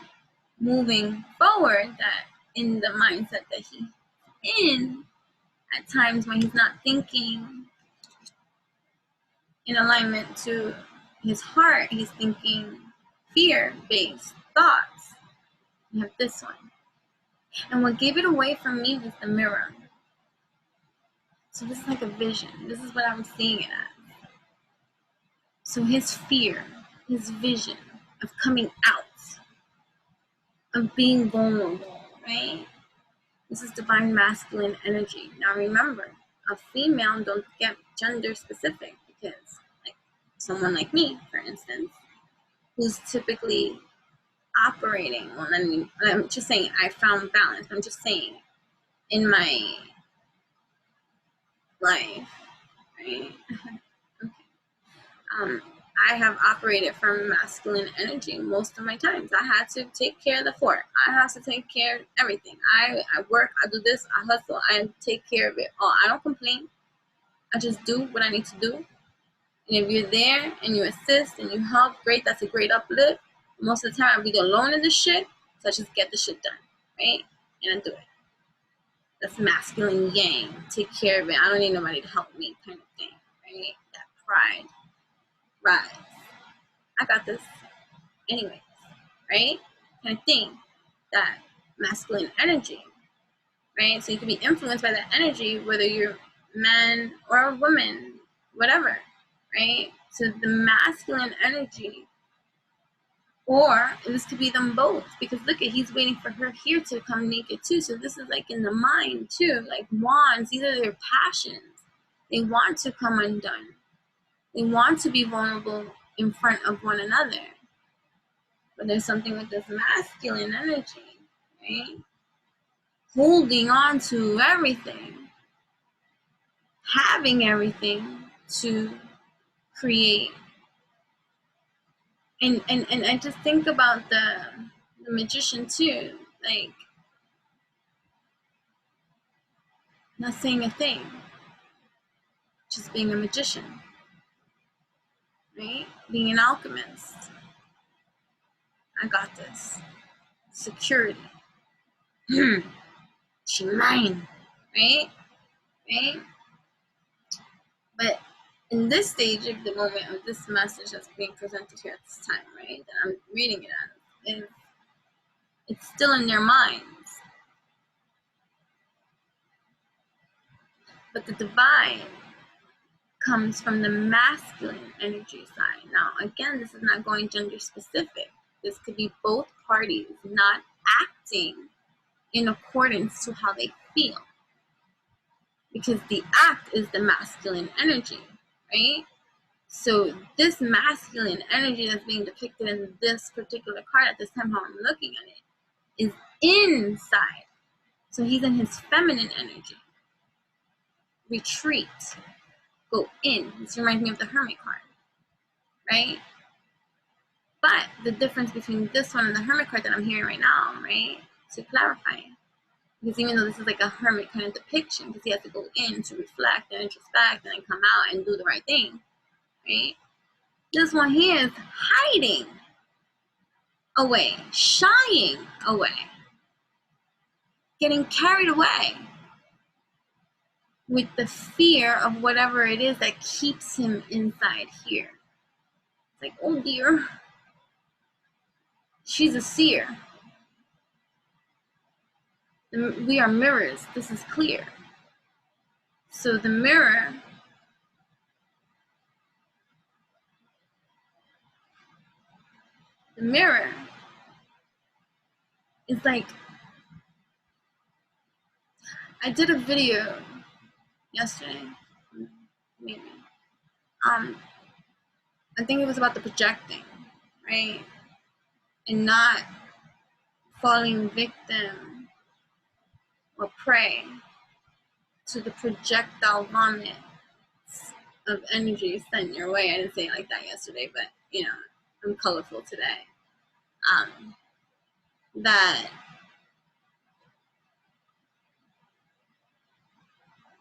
Moving forward, that in the mindset that he's in, at times when he's not thinking in alignment to his heart, he's thinking fear-based thoughts. You have this one. And what gave it away from me was the mirror. So this is like a vision. This is what I'm seeing it as. So his fear, his vision of coming out, of being vulnerable, right? This is divine masculine energy. Now remember, a female, don't get gender specific, because like someone like me, for instance, who's typically operating, well, I'm just saying I found balance. I'm just saying in my life, right? Okay. I have operated from masculine energy most of my times. I had to take care of the fort. I have to take care of everything. I work, I do this, I hustle, I take care of it all. I don't complain. I just do what I need to do. And if you're there and you assist and you help, great, that's a great uplift. Most of the time, I be alone in this shit, so I just get the shit done, right? And I do it. That's masculine yang. Take care of it. I don't need nobody to help me kind of thing, right? That pride. Rise. I got this. Anyways, right? Kind of thing. That masculine energy, right? So you can be influenced by that energy, whether you're a man or a woman, whatever, right? So the masculine energy, or this could be them both, because look at, he's waiting for her here to come naked too. So this is like in the mind too, like wands. These are their passions. They want to come undone. They want to be vulnerable in front of one another. But there's something with this masculine energy, right? Holding on to everything, having everything to create. And I just think about the magician too, like not saying a thing, just being a magician, right? Being an alchemist. I got this. Security. She mine, right? Right? But in this stage of the moment of this message that's being presented here at this time, right, that I'm reading it as, it's still in their minds. But the divine comes from the masculine energy side. Now, again, this is not going gender specific. This could be both parties not acting in accordance to how they feel. Because the act is the masculine energy, right? So this masculine energy that's being depicted in this particular card at this time, how I'm looking at it, is inside. So he's in his feminine energy. Retreat. Go in. This reminds me of the Hermit card, right? But the difference between this one and the Hermit card that I'm hearing right now, right, to clarify, because even though this is like a hermit kind of depiction, because he has to go in to reflect and introspect and then come out and do the right thing, right? This one here is hiding away, shying away, getting carried away with the fear of whatever it is that keeps him inside here. It's like, oh dear, she's a seer. We are mirrors. This is clear. So the mirror is like, I did a video yesterday, maybe. I think it was about the projecting, right? And not falling victim or prey to the projectile vomit of energy sent your way. I didn't say it like that yesterday, but you know, I'm colorful today. That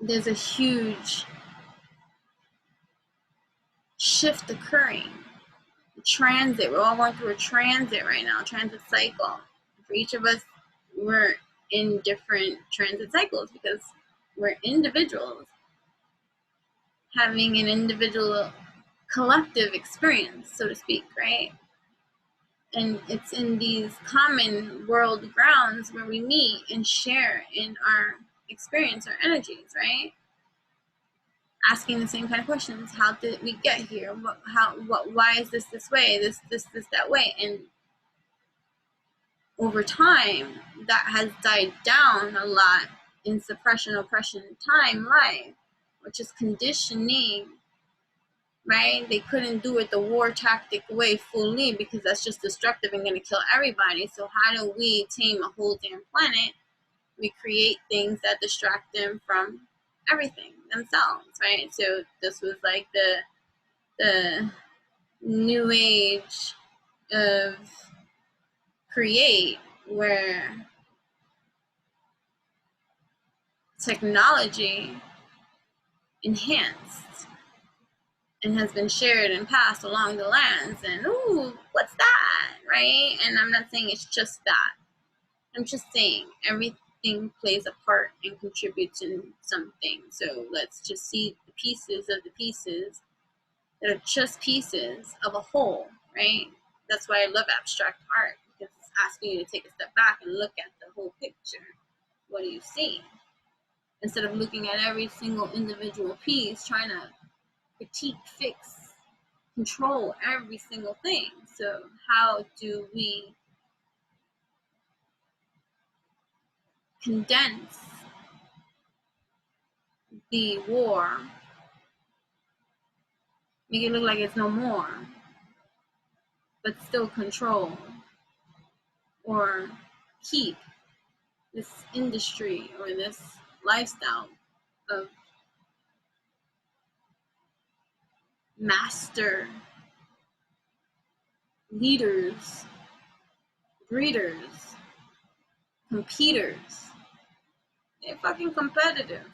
there's a huge shift occurring. Transit. We're all going through a transit right now, transit cycle. For each of us, we're in different transit cycles because we're individuals having an individual collective experience, so to speak, right? And it's in these common world grounds where we meet and share in our experience, our energies, right? Asking the same kind of questions. How did we get here? Why is this way? This, that way. And over time, that has died down a lot in suppression, oppression, time, life, which is conditioning, right? They couldn't do it the war tactic way fully because that's just destructive and going to kill everybody. So how do we tame a whole damn planet? We create things that distract them from everything themselves, right? So this was like the new age of create, where technology enhanced and has been shared and passed along the lands, and ooh, what's that, right? And I'm not saying it's just that. I'm just saying everything plays a part and contributes in something. So let's just see the pieces of the pieces that are just pieces of a whole, right? That's why I love abstract art, because it's asking you to take a step back and look at the whole picture. What do you see? Instead of looking at every single individual piece, trying to critique, fix, control every single thing. So how do we condense the war, make it look like it's no more, but still control or keep this industry or this lifestyle of master leaders, breeders, competers? They're fucking competitive.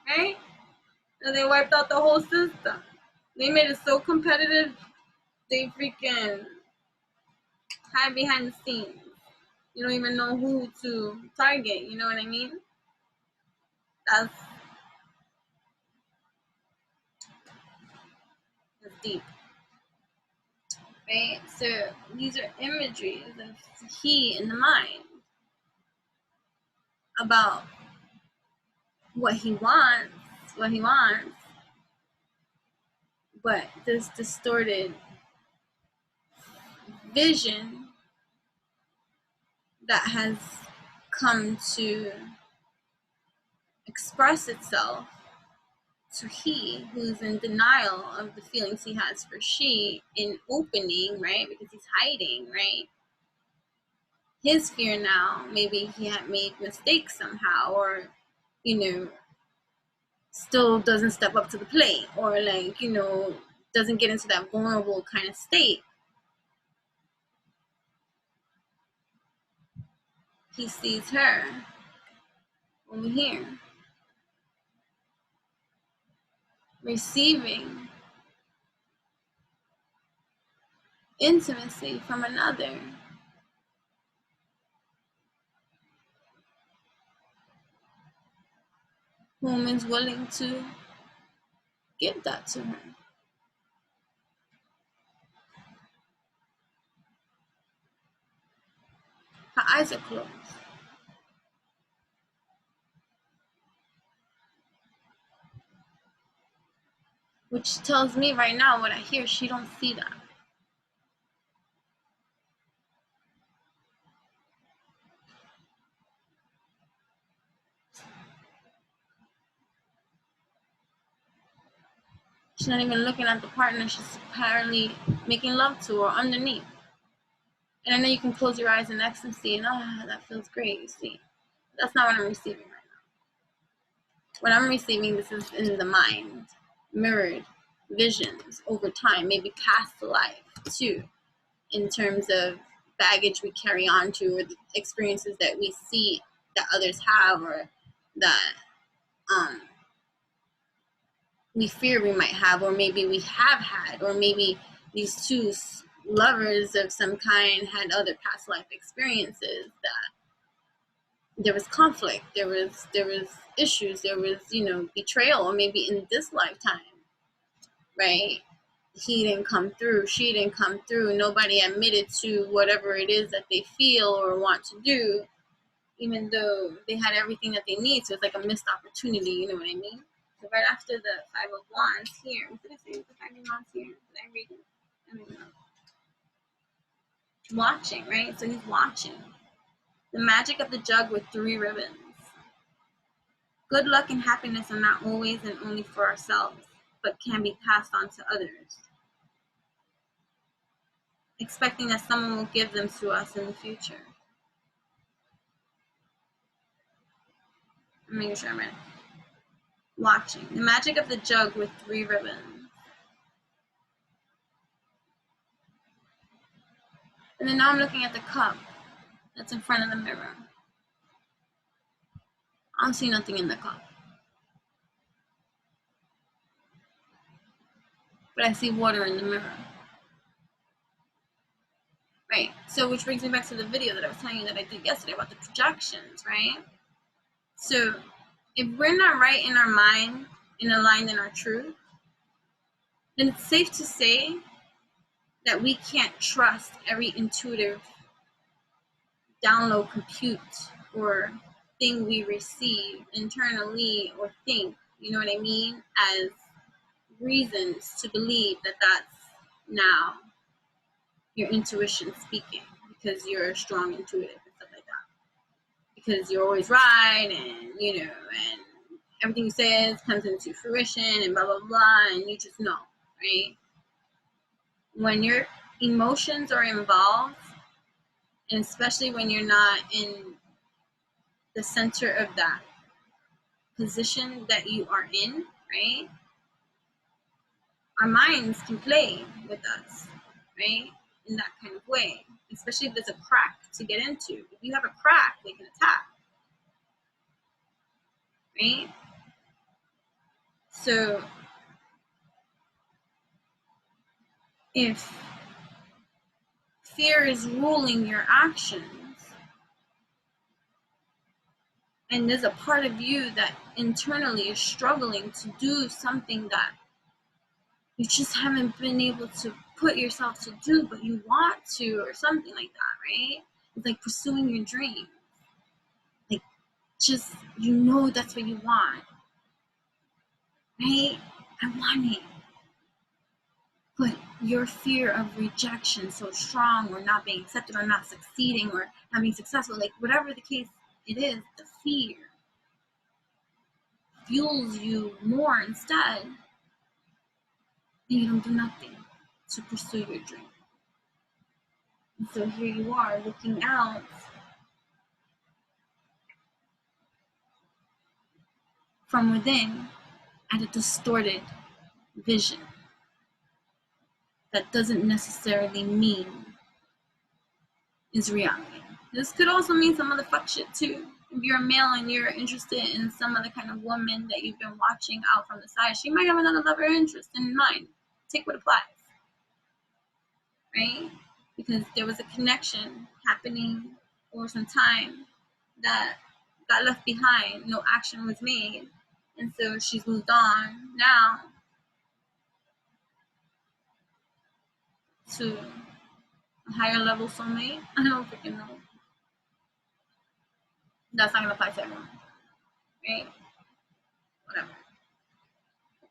Right? And they wiped out the whole system. They made it so competitive, they freaking hide behind the scenes. You don't even know who to target, you know what I mean? That's deep. Right? So these are imageries of he in the mind about what he wants, but this distorted vision that has come to express itself to he, who's in denial of the feelings he has for she, in opening, right? Because he's hiding, right? His fear now, maybe he had made mistakes somehow, or, you know, still doesn't step up to the plate, or like, you know, doesn't get into that vulnerable kind of state. He sees her over here, receiving intimacy from another, whom is willing to give that to her. Her eyes are closed. Which tells me right now, what I hear, she don't see that. She's not even looking at the partner she's apparently making love to, or underneath. And I know you can close your eyes in ecstasy and that feels great, you see. That's not what I'm receiving right now. what I'm receiving, this is in the mind, mirrored visions over time, maybe past life too, in terms of baggage we carry on to, or the experiences that we see that others have, or that we fear we might have, or maybe we have had, or maybe these two lovers of some kind had other past life experiences that there was conflict, there was issues, there was, you know, betrayal, or maybe in this lifetime, right? He didn't come through, she didn't come through, nobody admitted to whatever it is that they feel or want to do, even though they had everything that they need. So it's like a missed opportunity, you know what I mean? So right after the Five of Wands here, what did I say? The Five of Wands here? Did I read it? I don't know. Watching, right? So he's watching. The magic of the jug with 3 ribbons. Good luck and happiness are not always and only for ourselves, but can be passed on to others, expecting that someone will give them to us in the future. I'm making sure I'm right. Watching. The magic of the jug with 3 ribbons. And then now I'm looking at the cup that's in front of the mirror. I don't see nothing in the cup, but I see water in the mirror. Right, so which brings me back to the video that I was telling you that I did yesterday about the projections, right? So if we're not right in our mind and aligned in our truth, then it's safe to say that we can't trust every intuitive download, compute, or thing we receive internally or think, you know what I mean, as reasons to believe that that's now your intuition speaking, because you're a strong intuitive and stuff like that, because you're always right, and you know, and everything you say comes into fruition and blah blah blah, and you just know, right? When your emotions are involved, and especially when you're not in the center of that position that you are in, right? Our minds can play with us, right? In that kind of way, especially if there's a crack to get into. If you have a crack, they can attack, right? So if fear is ruling your actions, and there's a part of you that internally is struggling to do something that you just haven't been able to put yourself to do, but you want to, or something like that, right? It's like pursuing your dream. Like, just, you know that's what you want, right? I want it. But your fear of rejection so strong, or not being accepted, or not succeeding, or not being successful, like whatever the case it is, the fear fuels you more instead, and you don't do nothing to pursue your dream. And so here you are looking out from within at a distorted vision that doesn't necessarily mean is reality. This could also mean some other fuck shit too. If you're a male and you're interested in some other kind of woman that you've been watching out from the side, she might have another lover interest in mind. Take what applies, right? Because there was a connection happening for some time that got left behind, no action was made, and so she's moved on now to a higher level soulmate. I don't freaking know. That's not gonna apply to everyone, right? Whatever.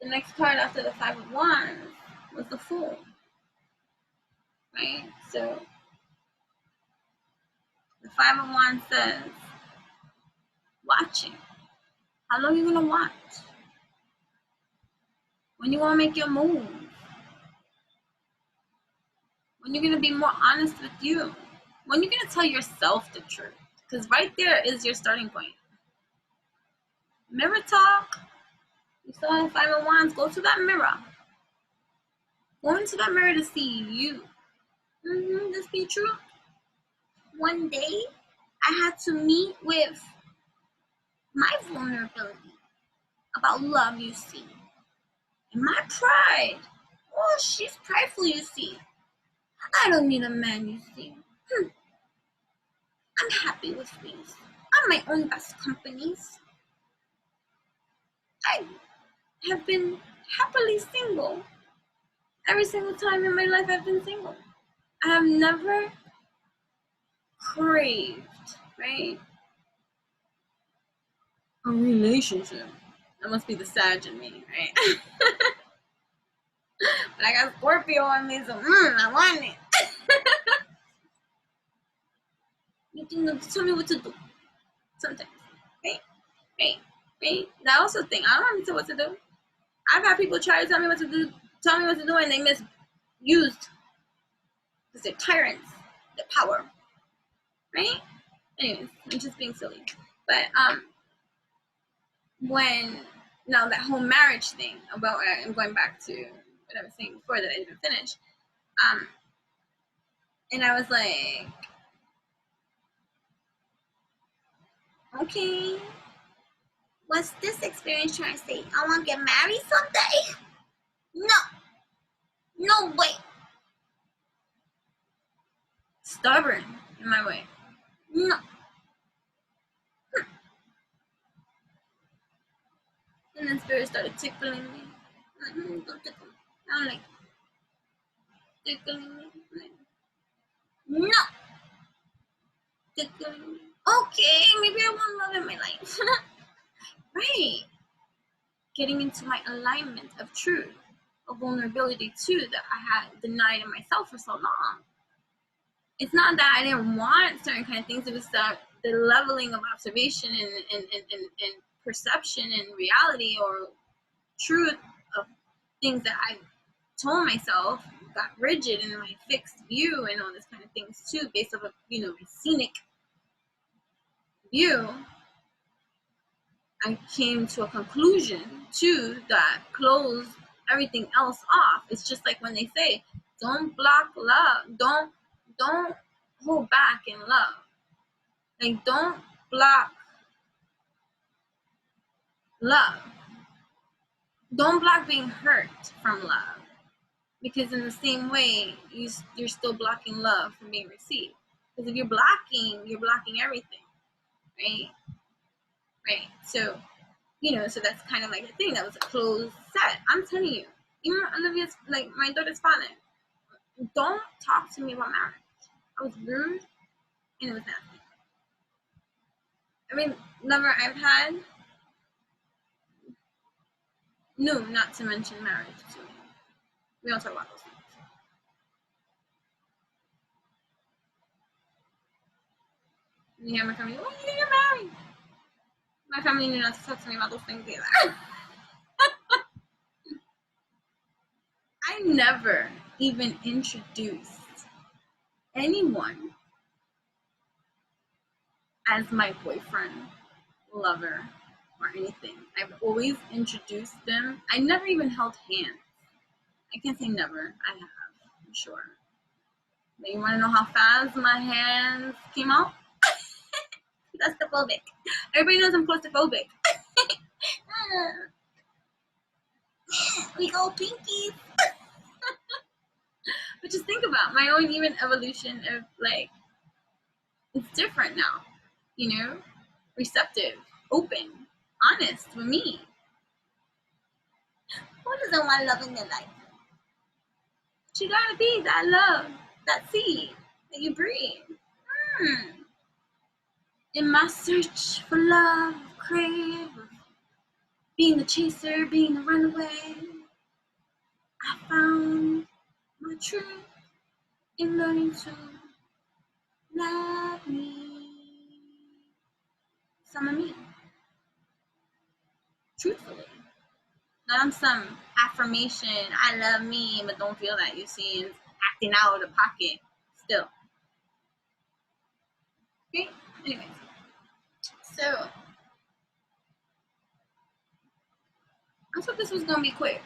The next card after the Five of Wands was the Fool, right? So the Five of Wands says, watching. How long are you gonna watch? When you wanna make your move? When you're gonna be more honest with you? When you're gonna tell yourself the truth? Because right there is your starting point. Mirror talk. You saw 501s, go to that mirror. Go into that mirror to see you. This be true. One day, I had to meet with my vulnerability about love, you see. And my pride. Oh, she's prideful, you see. I don't need a man, you see. I'm happy with these. I'm my own best companies. I have been happily single. Every single time in my life I've been single. I have never craved, right? A relationship. That must be the Sag in me, right? But I got Scorpio on me, so I want it. You can tell me what to do. Sometimes, right? I also think I don't know what to do. I've had people try to tell me what to do, and they misused because they're tyrants, the power, right? Anyways, I'm just being silly. But now that whole marriage thing about, I'm going back to what I was saying before that I didn't finish. And I was like, okay, what's this experience trying to say? I want to get married someday? No way. Stubborn in my way. No. And then spirit started tickling me. I'm like, don't tickle me. I'm like, tickling me. Like, no. Tickling me. Okay, maybe I want love in my life. Right. Getting into my alignment of truth, of vulnerability too, that I had denied in myself for so long. It's not that I didn't want certain kind of things, it was the leveling of observation and perception and reality or truth of things that I told myself got rigid in my fixed view and all this kind of things too, based off of, my scenic view. I came to a conclusion too that closed everything else off. It's just like when they say, don't block love, don't hold back in love. Like, don't block love. Don't block being hurt from love. Because in the same way, you're still blocking love from being received. Because if you're blocking everything, right? Right. So, so that's kind of like a thing that was a closed set. I'm telling you, even Olivia's, like, my daughter's father, don't talk to me about marriage. I was rude and it was nasty. Every lover I've had knew not to mention marriage to me. We don't talk about those things. You hear my family, oh, you get married. My family knew not to talk to me about those things either. I never even introduced anyone as my boyfriend, lover, or anything. I've always introduced them. I never even held hands. I can't say never. I have, I'm sure. But you want to know how fast my hands came out? Claustrophobic. Everybody knows I'm claustrophobic. We go pinkies. But just think about my own even evolution of, like, it's different now, receptive, open, honest with me. Who doesn't want love in their life? She gotta be that love, that seed that you breathe. In my search for love, crave, being the chaser, being the runaway, I found my truth in learning to love me. Some of me. Truthfully. Not on some affirmation, I love me, but don't feel that, you see, and acting out of the pocket still. Okay? Anyways. So, I thought this was gonna be quick.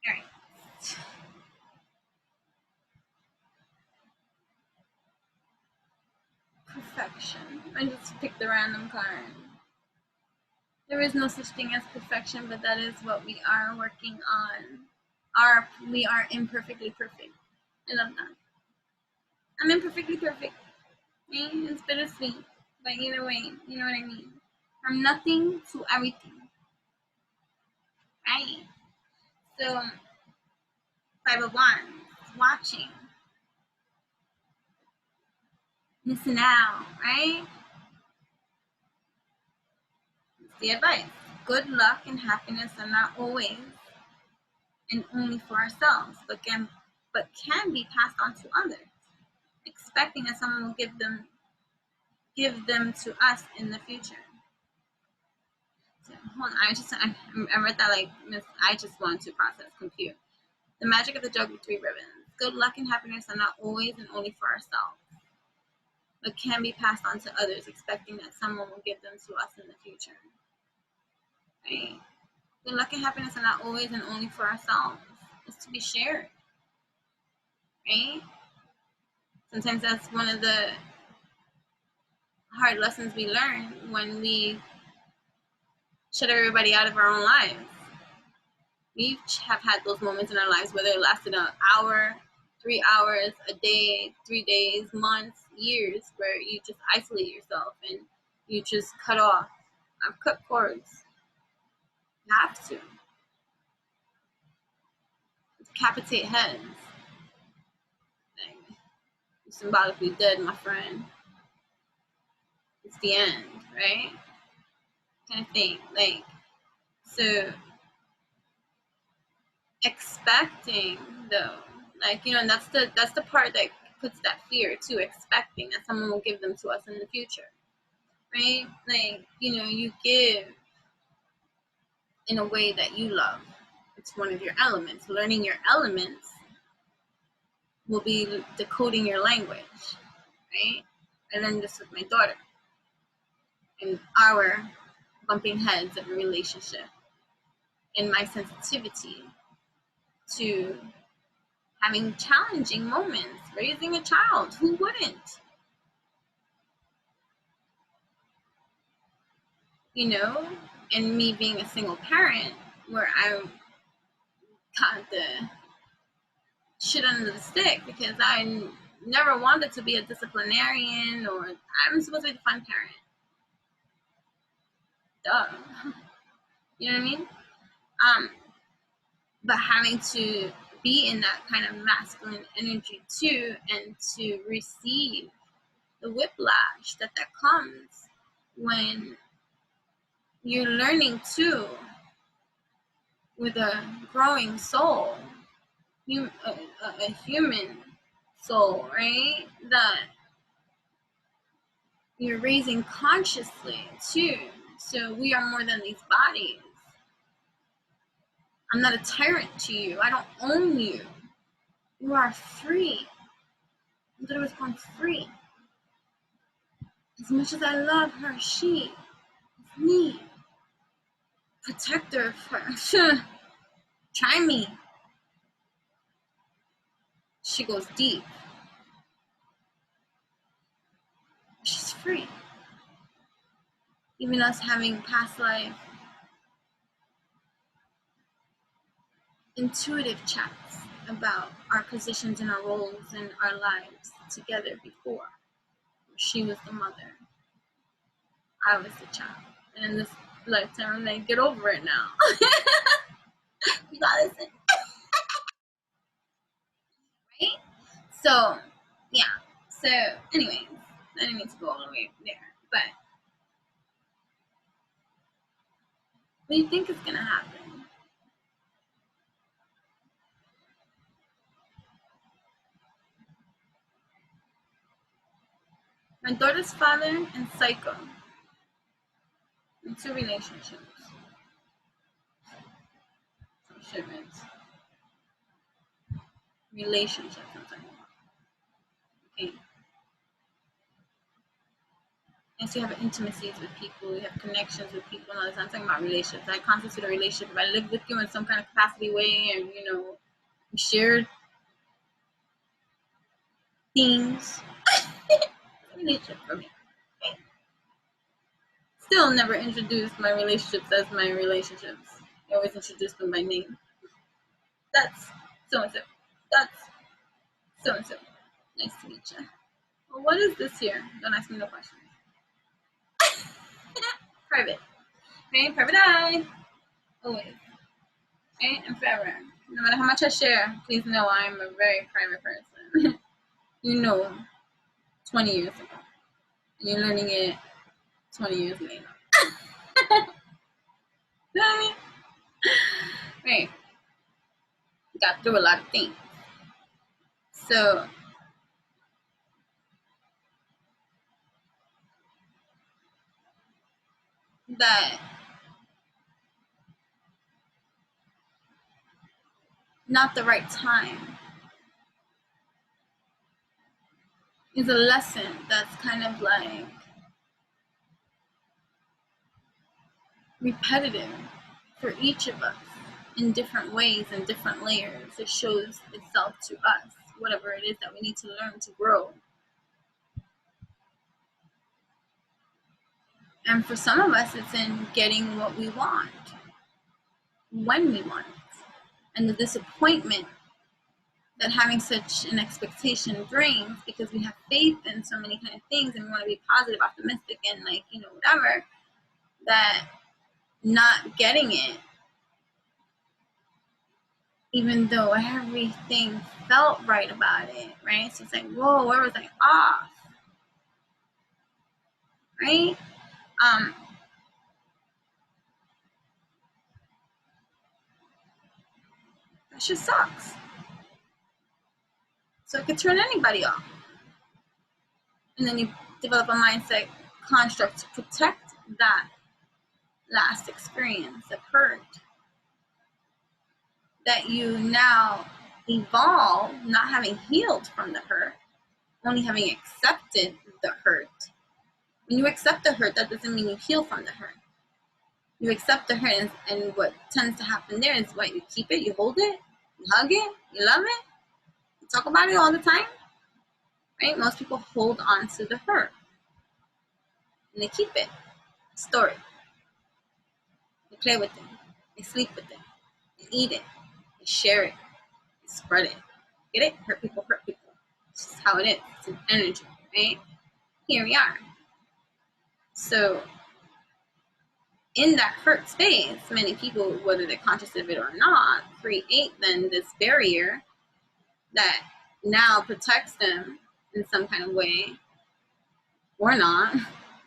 Alright. Perfection. I just picked a random card. There is no such thing as perfection, but that is what we are working on. We are imperfectly perfect. I love that. I'm imperfectly perfect. It's bittersweet, but either way, you know what I mean. From nothing to everything. Right? So, 5 of Wands, watching, missing out, right? It's the advice. Good luck and happiness are not always and only for ourselves, but can be passed on to others, expecting that someone will give them to us in the future. So, hold on, I read that like I just want to process, compute. The magic of the jug with 3 ribbons. Good luck and happiness are not always and only for ourselves, but can be passed on to others, expecting that someone will give them to us in the future. Right? Good luck and happiness are not always and only for ourselves. It's to be shared. Right? Sometimes that's one of the hard lessons we learn when we shut everybody out of our own lives. We have had those moments in our lives, whether it lasted an hour, 3 hours, a day, 3 days, months, years, where you just isolate yourself and you just cut off. I've cut cords. You have to. Decapitate heads. Like, you're symbolically dead, my friend. It's the end, right? Kind of thing. Like, so expecting though, like, and that's the part that puts that fear too, expecting that someone will give them to us in the future, right? Like, you give in a way that you love. It's one of your elements. Learning your elements will be decoding your language, right? I learned this with my daughter and our bumping heads of a relationship, and my sensitivity to having challenging moments, raising a child. Who wouldn't? And me being a single parent where I got the shit under the stick because I never wanted to be a disciplinarian, or I'm supposed to be the fun parent. Duh. You know what I mean? But having to be in that kind of masculine energy too, and to receive the whiplash that comes when you're learning too with a growing soul, a human soul, right? That you're raising consciously too. So we are more than these bodies. I'm not a tyrant to you. I don't own you. You are free. You literally was born free. As much as I love her, she is me. Protector of her. Try me. She goes deep. She's free. Even us having past life intuitive chats about our positions and our roles in our lives together before. She was the mother. I was the child. And in this lifetime, I'm like, get over it now. You gotta listen. Right? So, yeah. So, anyways, I didn't mean to go all the way there. But, what do you think is gonna happen? My daughter's father and Psycho. 2 relationships. Shit, relationships I'm talking about. Okay. Yes, you have intimacies with people, you have connections with people, and all this. I'm talking about relationships. That constitute a relationship. If I live with you in some kind of capacity way, and we shared things, relationship for me. Okay. Still never introduced my relationships as my relationships. I always introduce them by name. That's so and so. That's so and so. Nice to meet you. Well, what is this here? Don't ask me no questions. Private. Okay, private eye. Always. Okay, and forever. No matter how much I share, please know I'm a very private person. 20 years ago. And you're learning it 20 years later. You know what I mean? Right. Got through a lot of things. So that not the right time is a lesson that's kind of like repetitive for each of us in different ways and different layers. It shows itself to us, whatever it is that we need to learn to grow. And for some of us, it's in getting what we want, when we want it. And the disappointment that having such an expectation brings, because we have faith in so many kind of things and we want to be positive, optimistic, and whatever, that not getting it, even though everything felt right about it, right? So it's like, whoa, where was I off? Right? That shit sucks. So it could turn anybody off. And then you develop a mindset construct to protect that last experience of hurt that you now evolve, not having healed from the hurt, only having accepted the hurt. When you accept the hurt, that doesn't mean you heal from the hurt. You accept the hurt, and what tends to happen there is what? You keep it, you hold it, you hug it, you love it, you talk about it all the time, right? Most people hold on to the hurt, and they keep it, store it, they play with it, they sleep with it, they eat it, they share it, they spread it. Get it? Hurt people hurt people. It's just how it is. It's an energy, right? Here we are. So in that hurt space, many people, whether they're conscious of it or not, create then this barrier that now protects them in some kind of way, or not.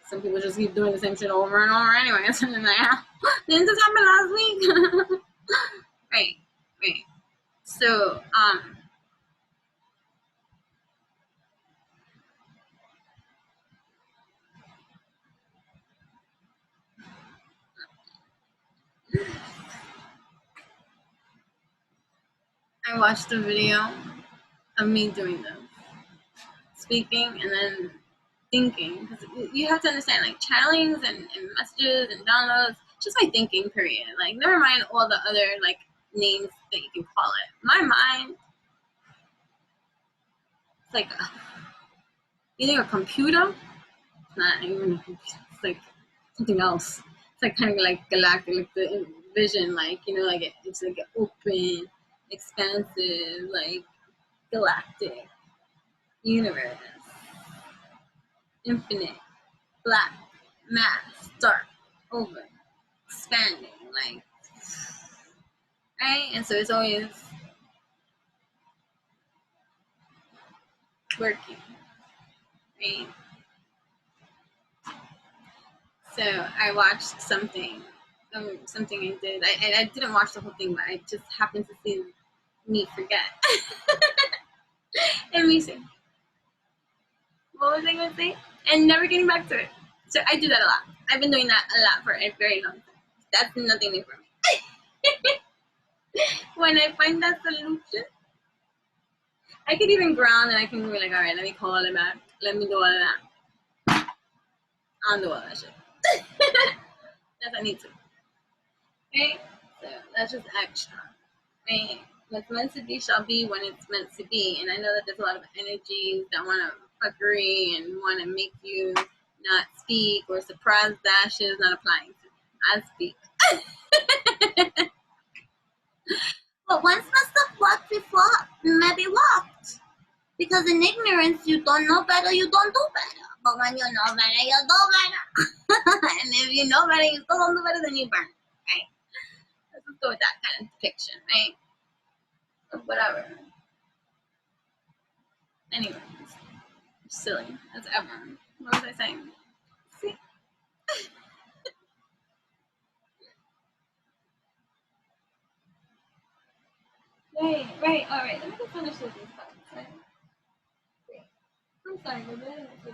Some people just keep doing the same shit over and over anyway. And then didn't this happen last week? Right. So, I watched a video of me doing this, speaking and then thinking, because you have to understand, like, channelings and messages and downloads, just my thinking period. Like, never mind all the other names that you can call it. My mind, it's like either a computer. It's not even a computer. It's like something else. It's like kind of like galactic, like the vision, it's like an open, expansive, galactic universe, infinite, black, mass, dark, over, expanding, right? And so it's always working, right? So I watched something I did. I didn't watch the whole thing, but I just happened to see me forget. And me say, what was I going to say? And never getting back to it. So I do that a lot. I've been doing that a lot for a very long time. That's nothing new for me. when I find that solution, I could even ground and I can be like, all right, let me call it back. Let me do all of that. I don't do all that shit. As I need to. Right? So that's just extra. Right? What's meant to be shall be when it's meant to be. And I know that there's a lot of energies that want to fuckery and want to make you not speak, or surprise dashes not applying to me. I speak. But once the stuff walked before, maybe walked. Because in ignorance, you don't know better, you don't do better. But when you know better, you do better. And if you know better, you still don't do better, then you burn. Right? Let's just go with that kind of depiction, right? Or whatever. Anyways, silly as ever. What was I saying? See? Right, alright. Let me just finish this stuff, right? I'm sorry, but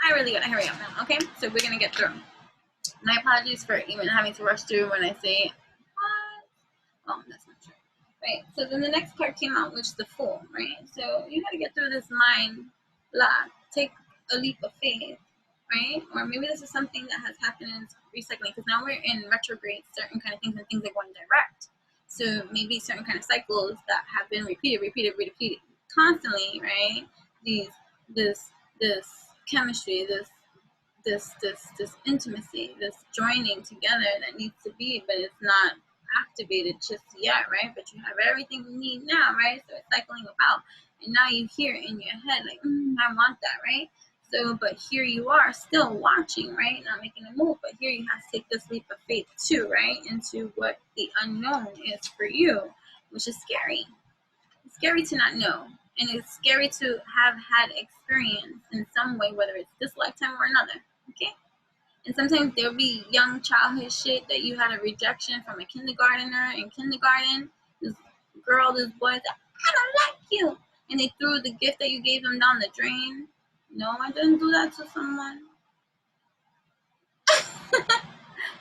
I really gotta hurry up now, okay? So we're gonna get through. My apologies for even having to rush through when I say, what? Oh, that's not true. Right, so then the next card came out, which is the Fool, right? So you gotta get through this mind block. Take a leap of faith, right? Or maybe this is something that has happened in recycling, because now we're in retrograde, certain kind of things, and things are going direct. So maybe certain kind of cycles that have been repeated constantly, right? This chemistry, this intimacy, this joining together that needs to be, but it's not activated just yet, right? But you have everything you need now, right? So it's cycling about, and now you hear in your head like, I want that, right? So, but here you are still watching, right? Not making a move, but here you have to take this leap of faith too, right? Into what the unknown is for you, which is scary. It's scary to not know. And it's scary to have had experience in some way, whether it's this lifetime or another, okay? And sometimes there'll be young childhood shit that you had a rejection from a kindergartner in kindergarten. This girl, this boy said, I don't like you. And they threw the gift that you gave them down the drain. No, I didn't do that to someone.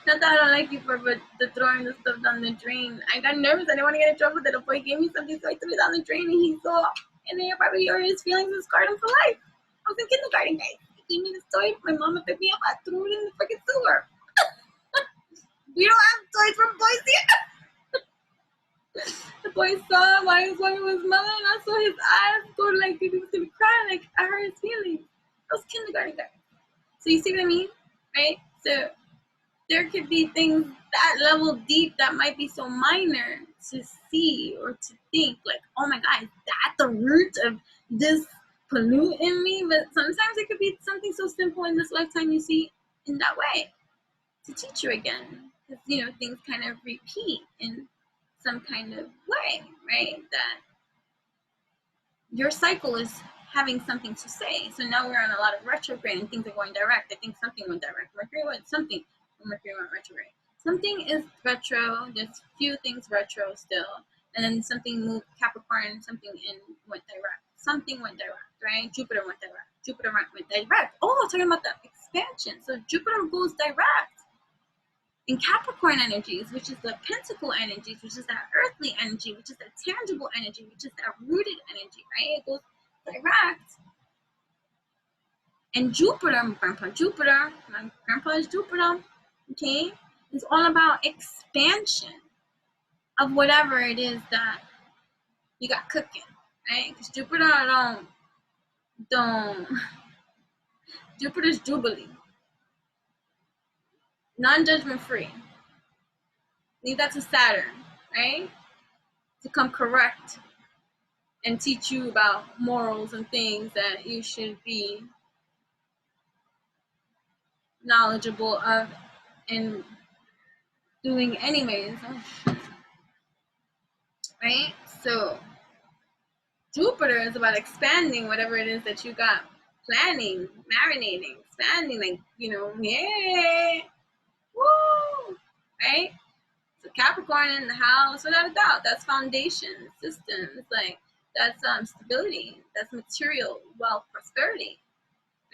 Not that I don't like you for the throwing the stuff down the drain. I got nervous. I didn't want to get in trouble that the boy gave me something, so I threw it down the drain, and he saw. And then probably his feelings and scarred him for life. I was in kindergarten, guys. He gave me the toy. My mama picked me up. I threw it in the freaking sewer. We don't have toys from boys here. The boy saw while he was walking with his mother, and I saw his eyes go like he was gonna cry. Like I heard his feelings. I was kindergarten, guys. So you see what I mean, right? So there could be things that level deep that might be so minor to see or to think like, oh my God, is that the root of this pollute in me? But sometimes it could be something so simple in this lifetime you see in that way to teach you again. Because, things kind of repeat in some kind of way, right? That your cycle is having something to say. So now we're on a lot of retrograde and things are going direct. I think something went direct. Mercury went something. Mercury went retrograde. Something is retro. There's few things retro still. And then something moved Capricorn, something went direct. Something went direct, right? Jupiter went direct. Jupiter went direct. Oh, talking about the expansion. So Jupiter goes direct. In Capricorn energies, which is the pentacle energies, which is that earthly energy, which is that tangible energy, which is that rooted energy, right? It goes direct. And Jupiter, my grandpa is Jupiter, okay? It's all about expansion of whatever it is that you got cooking, right? Because Jupiter don't, Jupiter's Jubilee. Non-judgment free. Leave that to Saturn, right? To come correct and teach you about morals and things that you should be knowledgeable of and doing anyways. Right? So Jupiter is about expanding whatever it is that you got planning, marinating, expanding, like, yeah. Woo! Right? So Capricorn in the house, without a doubt, that's foundation, systems, like that's stability, that's material wealth, prosperity,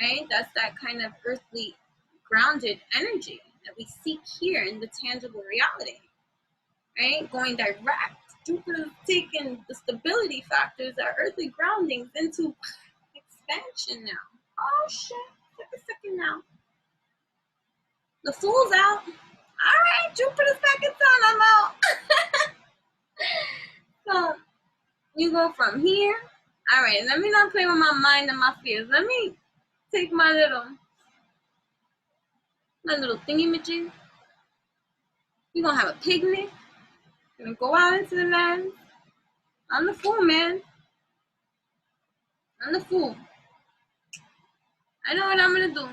right? That's that kind of earthly grounded energy, that we seek here in the tangible reality, right? Going direct. Jupiter's taking the stability factors, our earthly groundings, into expansion now. Oh shit, take a second now. The Fool's out. All right, Jupiter's back in town, I'm out. So you go from here. All right, let me not play with my mind and my fears. Let me take my little thingy-majig. We're gonna have a picnic. We're gonna go out into the land. I'm the Fool, man. I'm the Fool. I know what I'm gonna do.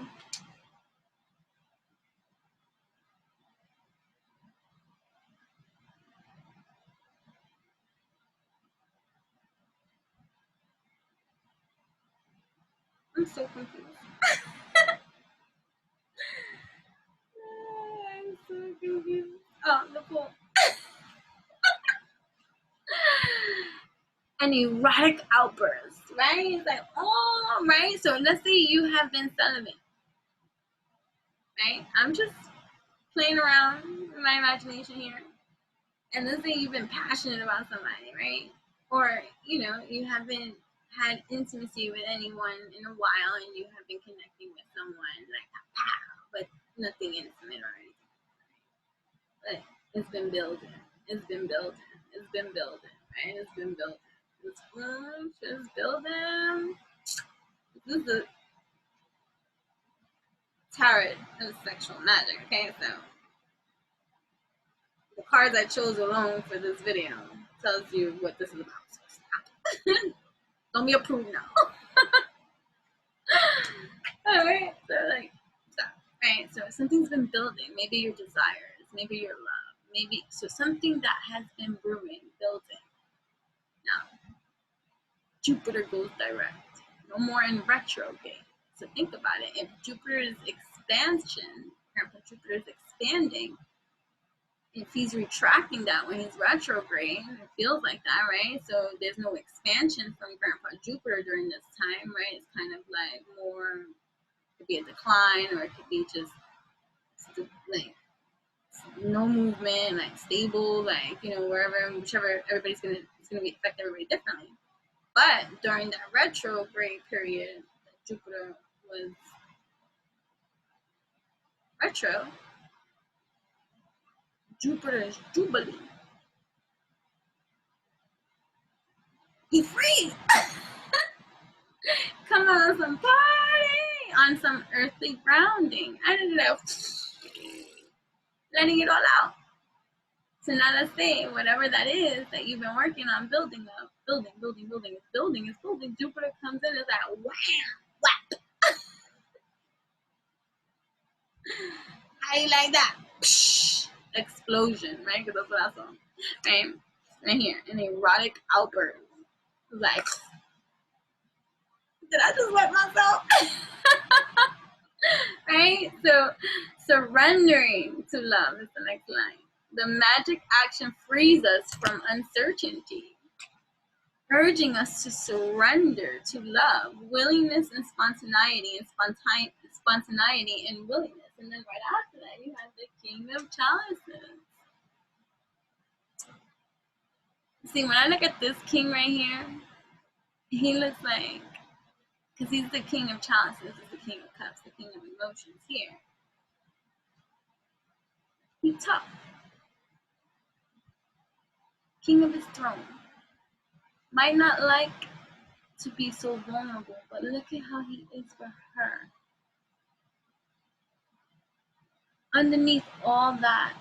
I'm so confused. I'm so confused. Oh, the Fool. An erotic outburst, right? It's like, oh, right? So let's say you have been celibate, right? I'm just playing around in my imagination here. And let's say you've been passionate about somebody, right? Or, you know, you haven't had intimacy with anyone in a while and you have been connecting with someone like but nothing intimate or anything. But it's been building. It's been building. It's been building, right? It's been building. It's just building. This is the tarot of sexual magic, okay? So the cards I chose alone for this video tells you what this is about. So stop. Don't be a prude now. Alright, so like, stop. Right, so something's been building. Maybe your desires, maybe your love, maybe, so something that has been brewing, building. Now, Jupiter goes direct. No more in retrograde. So think about it. If Jupiter's expansion, Jupiter's expanding, if he's retracting that when he's retrograde, it feels like that, right? So there's no expansion from Grandpa Jupiter during this time, right? It's kind of like more, it could be a decline, or it could be just like no movement, like stable, like, you know, wherever, whichever, everybody's gonna, it's gonna affect everybody differently. But during that retrograde period, Jupiter was retro, Jupiter's Jubilee. He's free! Come on, some party! On some earthly grounding. I don't know. Letting it all out. So now let's say whatever that is that you've been working on building up, building. Jupiter comes in, it's like wham, whap. How you like that? Psh, explosion, right? Because that's what I saw. Right here, an erotic outburst. Like, did I just wet myself? Right? So surrendering to love is the next line. The magic action frees us from uncertainty, urging us to surrender to love, willingness and spontaneity, and willingness. And then right after that, you have the King of Chalices. See, when I look at this king right here, he looks like, because he's the King of Chalices, he's the King of Cups, the King of Emotions here. He's tough. King of his throne. Might not like to be so vulnerable, but look at how he is for her. Underneath all that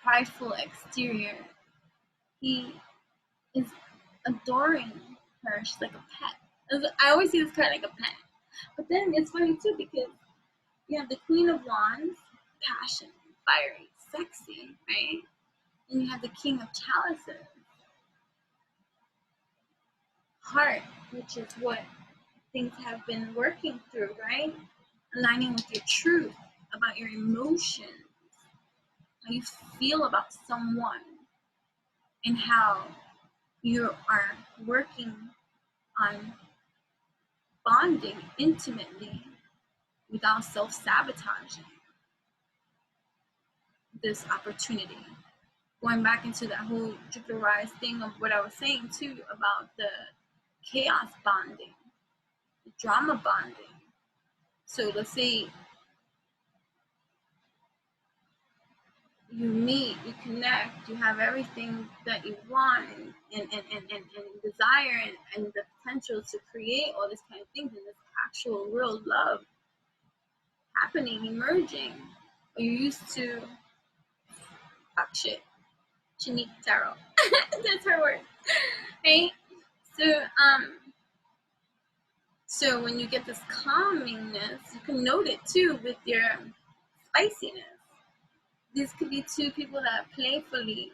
prideful exterior, he is adoring her. She's like a pet. I always see this card like a pet. But then it's funny too, because you have the Queen of Wands, passion, fiery, sexy, right? And you have the King of Chalices, heart, which is what things have been working through, right? Aligning with your truth about your emotions, how you feel about someone, and how you are working on bonding intimately without self-sabotaging. this opportunity. Going back into that whole Jupiter rise thing of what I was saying too about the chaos bonding, the drama bonding. So let's say you meet, you connect, you have everything that you want and desire and the potential to create all this kind of things and this actual real love happening, emerging. Or you're used to fuck shit. Chinique Tarot. That's her word. Right? So when you get this calmingness, you can note it too with your spiciness. These could be two people that playfully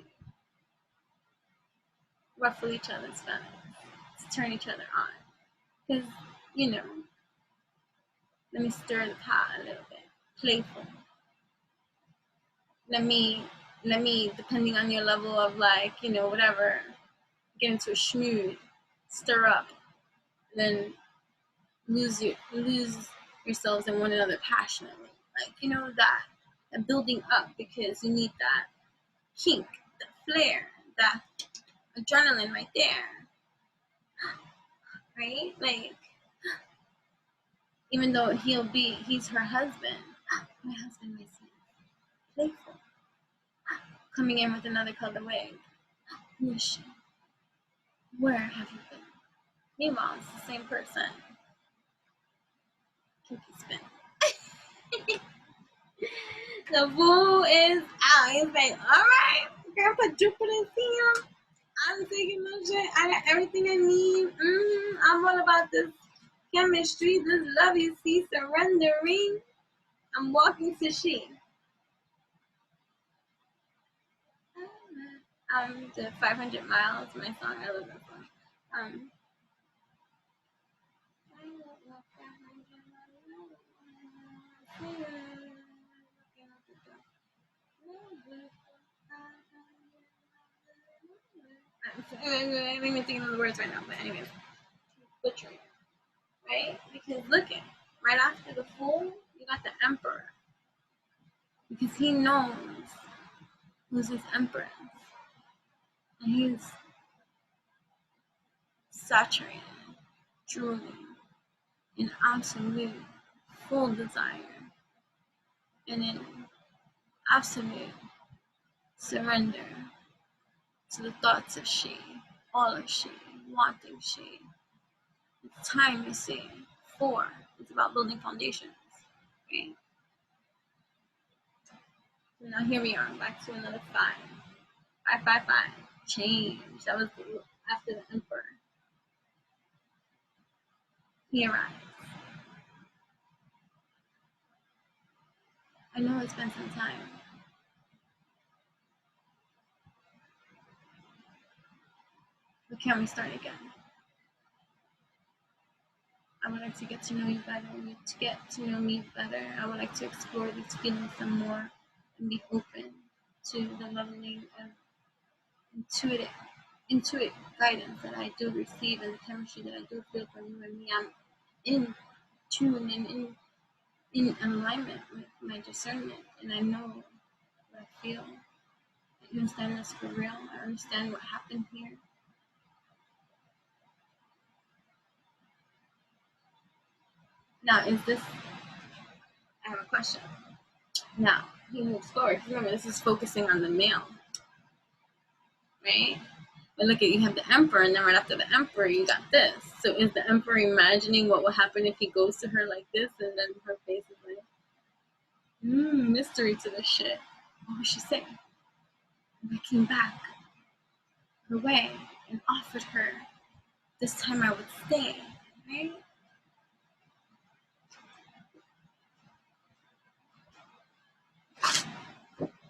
ruffle each other's feathers to turn each other on. Because, you know, let me stir the pot a little bit. Playful. Let me, depending on your level of like, you know, whatever, get into a schmood, stir up, then lose yourselves in one another passionately. Like, you know, that building up because you need that kink, that flair, that adrenaline right there. Right? Like, even though he's her husband, my husband makes me playful. Coming in with another color wig. Who is she? Where have you been? Meanwhile, it's the same person. Kinky spin. The fool is out. He's like, alright, girl, put Jupiter here. I'm taking no shit. I got everything I need. I'm all about this chemistry, this love you see, surrendering. I'm walking to she. The 500 miles, my song. I love that song. I'm not even thinking of the words right now, but anyways, butchering it, right? Because look at right after the fool, you got the emperor, because he knows who's his empress, and he's saturated, drooling in absolute full desire and in absolute surrender to the thoughts of she, all of she, wanting she. It's time, you see. 4, it's about building foundations, right? So now here we are, back to another 5. 5, 5, 5. Change. That was after the emperor. He arrives. I know it's been some time. But can we start again? I would like to get to know you better. To get to know me better. I would like to explore these feelings some more and be open to the leveling of intuitive guidance that I do receive and the chemistry that I do feel from you and me. I'm in tune and in alignment with my discernment, and I know what I feel. I understand this for real. I understand what happened here. Now, I have a question. Now, he moves forward. Remember, this is focusing on the male, right? But look at, you have the emperor, and then right after the emperor, you got this. So is the emperor imagining what will happen if he goes to her like this, and then her face is like, mystery to this shit. What would she say? And I came back her way and offered her, this time I would stay, right?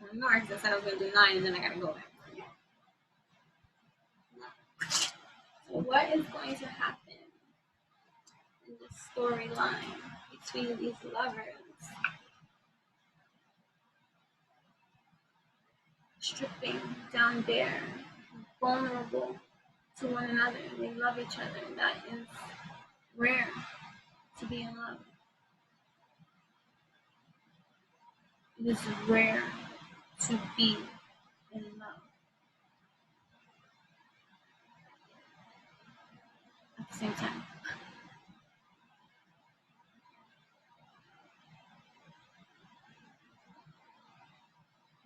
I know I said I was going to do 9, and then I got to go back. So what is going to happen in this storyline between these lovers? Stripping down bare, vulnerable to one another. They love each other. That is rare to be in love. It is rare to be in love. At the same time.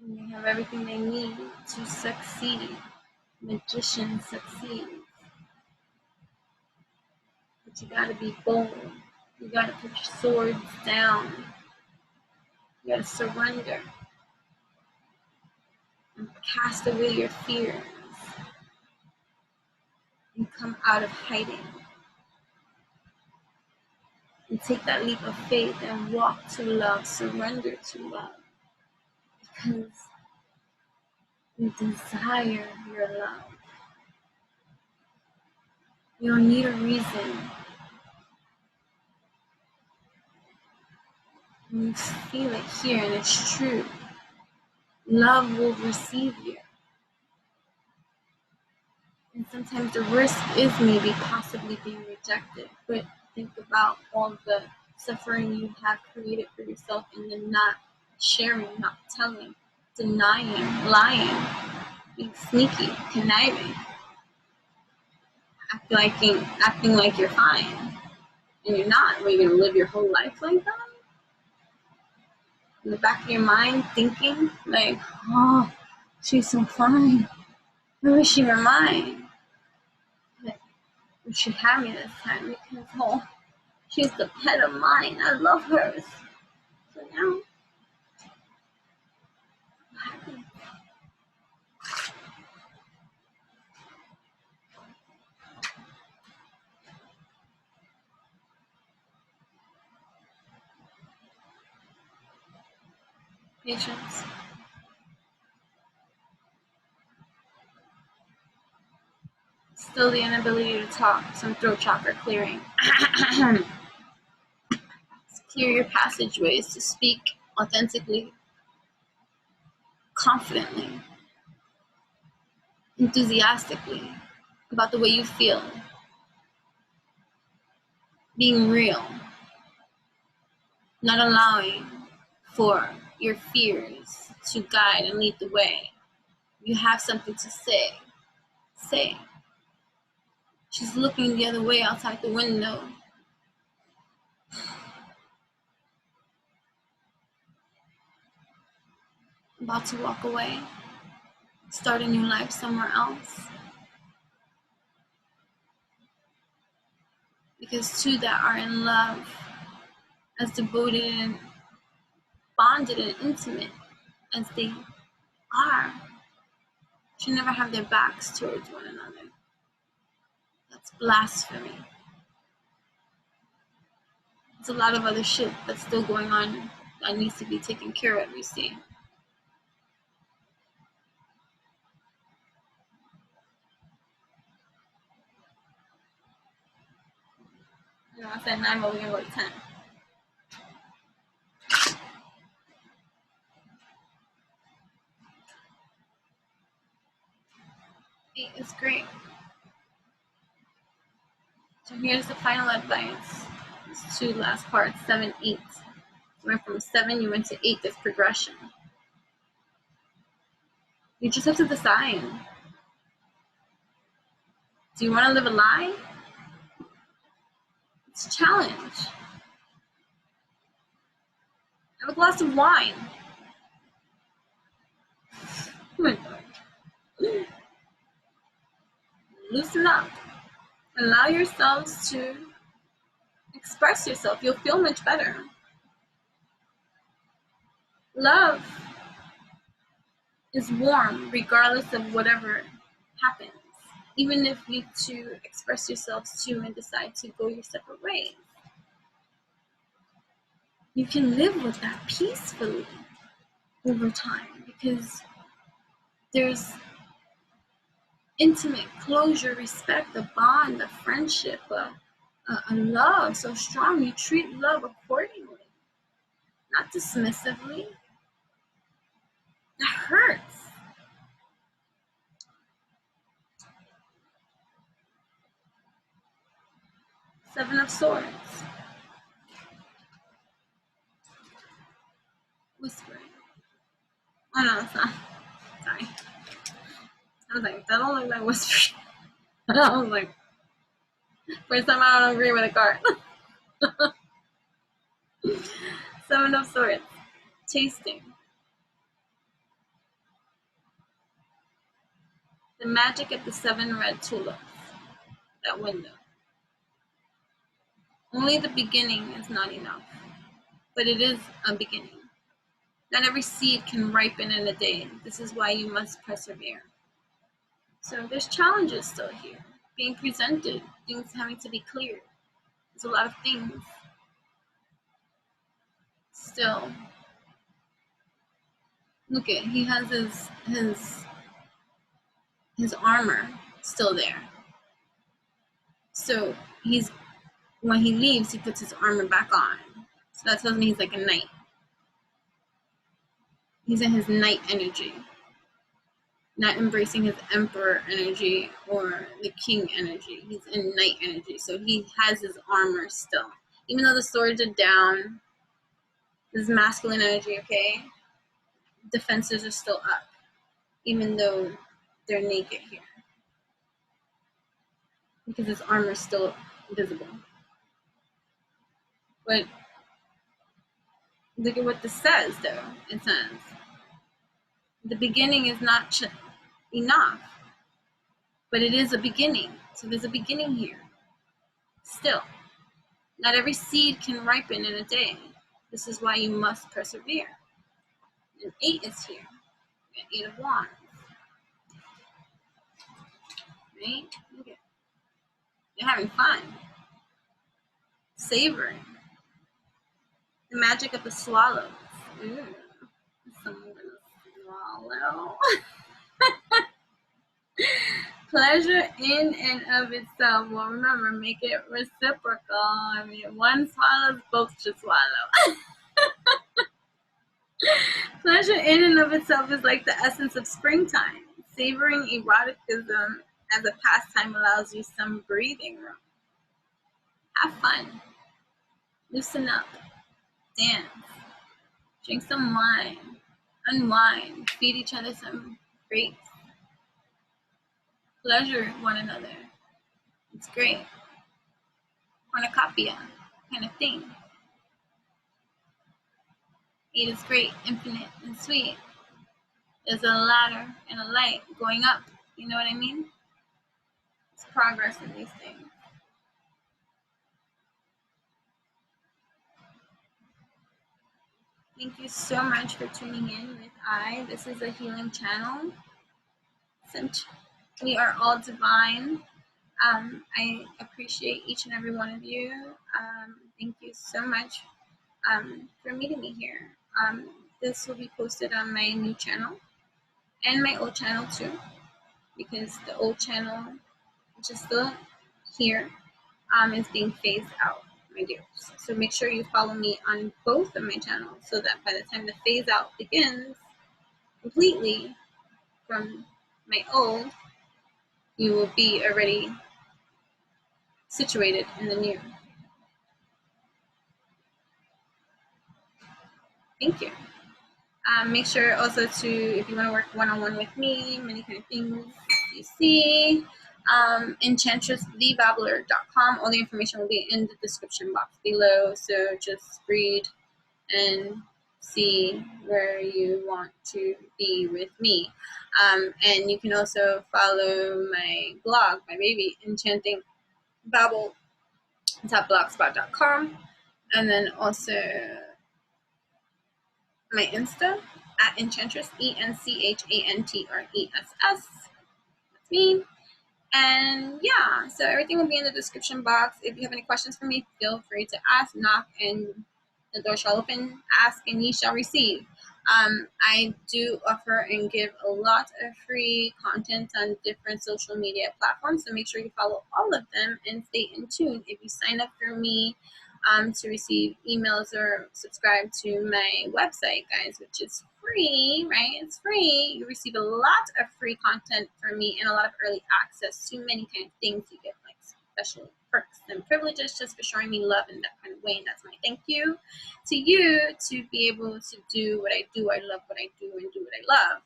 And they have everything they need to succeed. Magician succeeds. But you gotta be bold. You gotta put your swords down. You gotta surrender. And cast away your fears. And come out of hiding. And take that leap of faith and walk to love. Surrender to love. Because you desire your love. You don't need a reason. When you feel it here and it's true, love will receive you. And sometimes the risk is maybe possibly being rejected, but think about all the suffering you have created for yourself in the not sharing, not telling, denying, lying, being sneaky, conniving, acting like you're fine, and you're not. Are you gonna live your whole life like that? In the back of your mind, thinking like, oh, she's so fine. I wish she were mine. But you should have me this time because, oh, she's the pet of mine. I love her. So now, what happened? Patience. Still the inability to talk. Some throat chakra clearing. Clear your passageways to speak authentically, confidently, enthusiastically about the way you feel. Being real. Not allowing for your fears to guide and lead the way. You have something to say. Say. She's looking the other way outside the window. About to walk away. Start a new life somewhere else. Because two that are in love, as devoted and bonded and intimate as they are, should never have their backs towards one another. That's blasphemy. There's a lot of other shit that's still going on that needs to be taken care of, you see. You know, I said 9, but we're gonna go to 10. 8 is great. So here's the final advice. These two last parts, 7, 8. You went from 7, you went to 8, that's progression. You just have to decide. Do you want to live a lie? It's a challenge. Have a glass of wine. Oh my God. Loosen up. Allow yourselves to express yourself. You'll feel much better. Love is warm regardless of whatever happens. Even if you two express yourselves to and decide to go your separate ways. You can live with that peacefully over time because there's intimate closure, respect, a bond, a friendship, a love so strong. You treat love accordingly, not dismissively. That hurts. Seven of Swords. Whispering. Oh no, it's not. Sorry. I was like, that don't look like whispering. I was like, first time I don't agree with a card. Seven of Swords. Tasting. The magic of the 7 red tulips. That window. Only the beginning is not enough, but it is a beginning. Not every seed can ripen in a day. This is why you must persevere. So there's challenges still here, being presented, things having to be cleared. There's a lot of things still. Look at, he has his armor still there. So when he leaves, he puts his armor back on. So that tells me he's like a knight. He's in his knight energy, not embracing his emperor energy or the king energy. He's in knight energy, so he has his armor still. Even though the swords are down, this is masculine energy, okay? Defenses are still up, even though they're naked here, because his armor is still visible. But look at what this says, though. It says, the beginning is not enough, but it is a beginning. So there's a beginning here. Still, not every seed can ripen in a day. This is why you must persevere. And 8 is here. We got 8 of Wands. Right? Look at, you're having fun. Savoring. The magic of the swallows. Ooh. Someone gonna swallow. Pleasure in and of itself. Well, remember, make it reciprocal. I mean, one swallows, both should swallow. Pleasure in and of itself is like the essence of springtime. Savoring eroticism as a pastime allows you some breathing room. Have fun. Loosen up. Dance. Drink some wine. Unwind. Feed each other some grapes. Pleasure one another. It's great. Cornucopia kind of thing. 8 is great, infinite, and sweet. There's a ladder and a light going up. You know what I mean? It's progress in these things. Thank you so much for tuning in with I. This is a healing channel. We are all divine. I appreciate each and every one of you. Thank you so much for meeting me here. This will be posted on my new channel and my old channel too, because the old channel, which is still here, is being phased out, my dears. So make sure you follow me on both of my channels so that by the time the phase out begins completely from my old, you will be already situated in the new. Thank you. Make sure also to, if you want to work one-on-one with me, many kind of things you see, enchantressthebabbler.com. All the information will be in the description box below, so just read and see where you want to be with me. And you can also follow my blog, my baby, Enchanting Babble, blogspot.com, and then also my Insta at Enchantress, ENCHANTRESS. That's me. And yeah, so everything will be in the description box. If you have any questions for me, feel free to ask, knock, and the door shall open. Ask and ye shall receive. I do offer and give a lot of free content on different social media platforms, so make sure you follow all of them and stay in tune. If you sign up for me to receive emails or subscribe to my website, guys, which is free, right? It's free. You receive a lot of free content from me and a lot of early access to many kind of things. You get like special perks and privileges just for showing me love in that kind of way. And that's my thank you to you, to be able to do what I do. I love what I do and do what I love.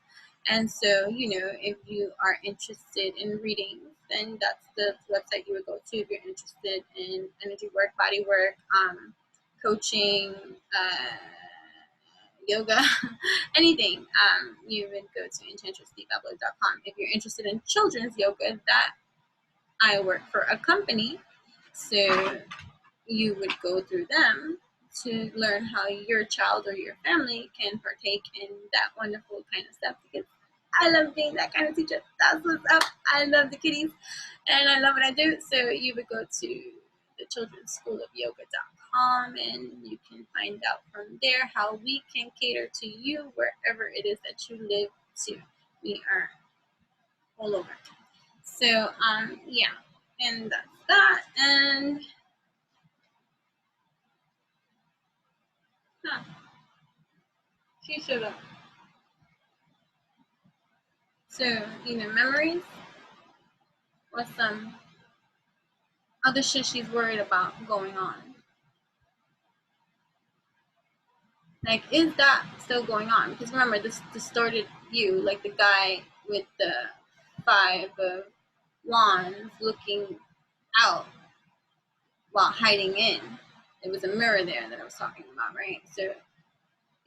And so, if you are interested in reading, then that's the website you would go to. If you're interested in energy work, body work, coaching, yoga, anything, you would go to enchantressdeepupload.com. If you're interested in children's yoga, that I work for a company, so you would go through them to learn how your child or your family can partake in that wonderful kind of stuff, because I love being that kind of teacher. That's what's up. I love the kiddies and I love what I do. So you would go to the children's school of yoga.com and you can find out from there how we can cater to you wherever it is that you live to. We are all over. So yeah, and that's that. And she showed up. So, memories. What's some other shit she's worried about going on? Like, is that still going on? Because remember, this distorted view, like the guy with the 5 of wands looking out while hiding in. There was a mirror there that I was talking about, right? So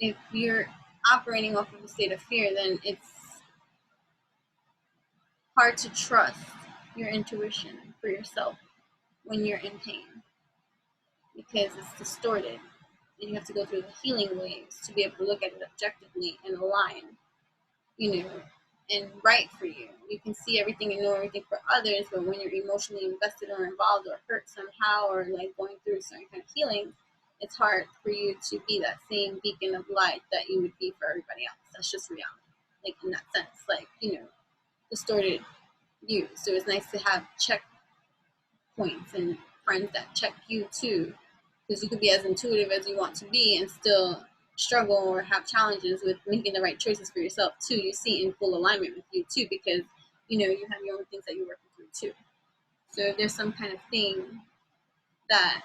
if you're operating off of a state of fear, then it's hard to trust your intuition for yourself when you're in pain, because it's distorted and you have to go through the healing waves to be able to look at it objectively and align, and right for you. You can see everything and know everything for others, but when you're emotionally invested or involved or hurt somehow or like going through certain kind of healing, it's hard for you to be that same beacon of light that you would be for everybody else. That's just reality. Like, in that sense, like, distorted view. So it's nice to have check points and friends that check you too, because you could be as intuitive as you want to be and still struggle or have challenges with making the right choices for yourself too. You see in full alignment with you too, because you have your own things that you're working through too. So if there's some kind of thing that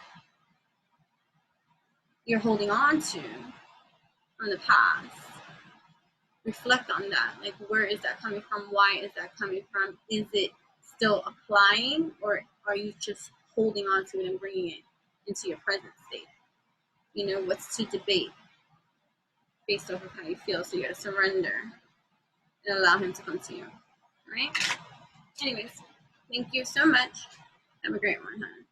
you're holding on to from the past, reflect on that. Like, where is that coming from? Why is that coming from? Is it still applying, or are you just holding on to it and bringing it into your present state? What's to debate based off of how you feel. So you gotta surrender and allow him to come to you. All right? Anyways, thank you so much. Have a great one, honey.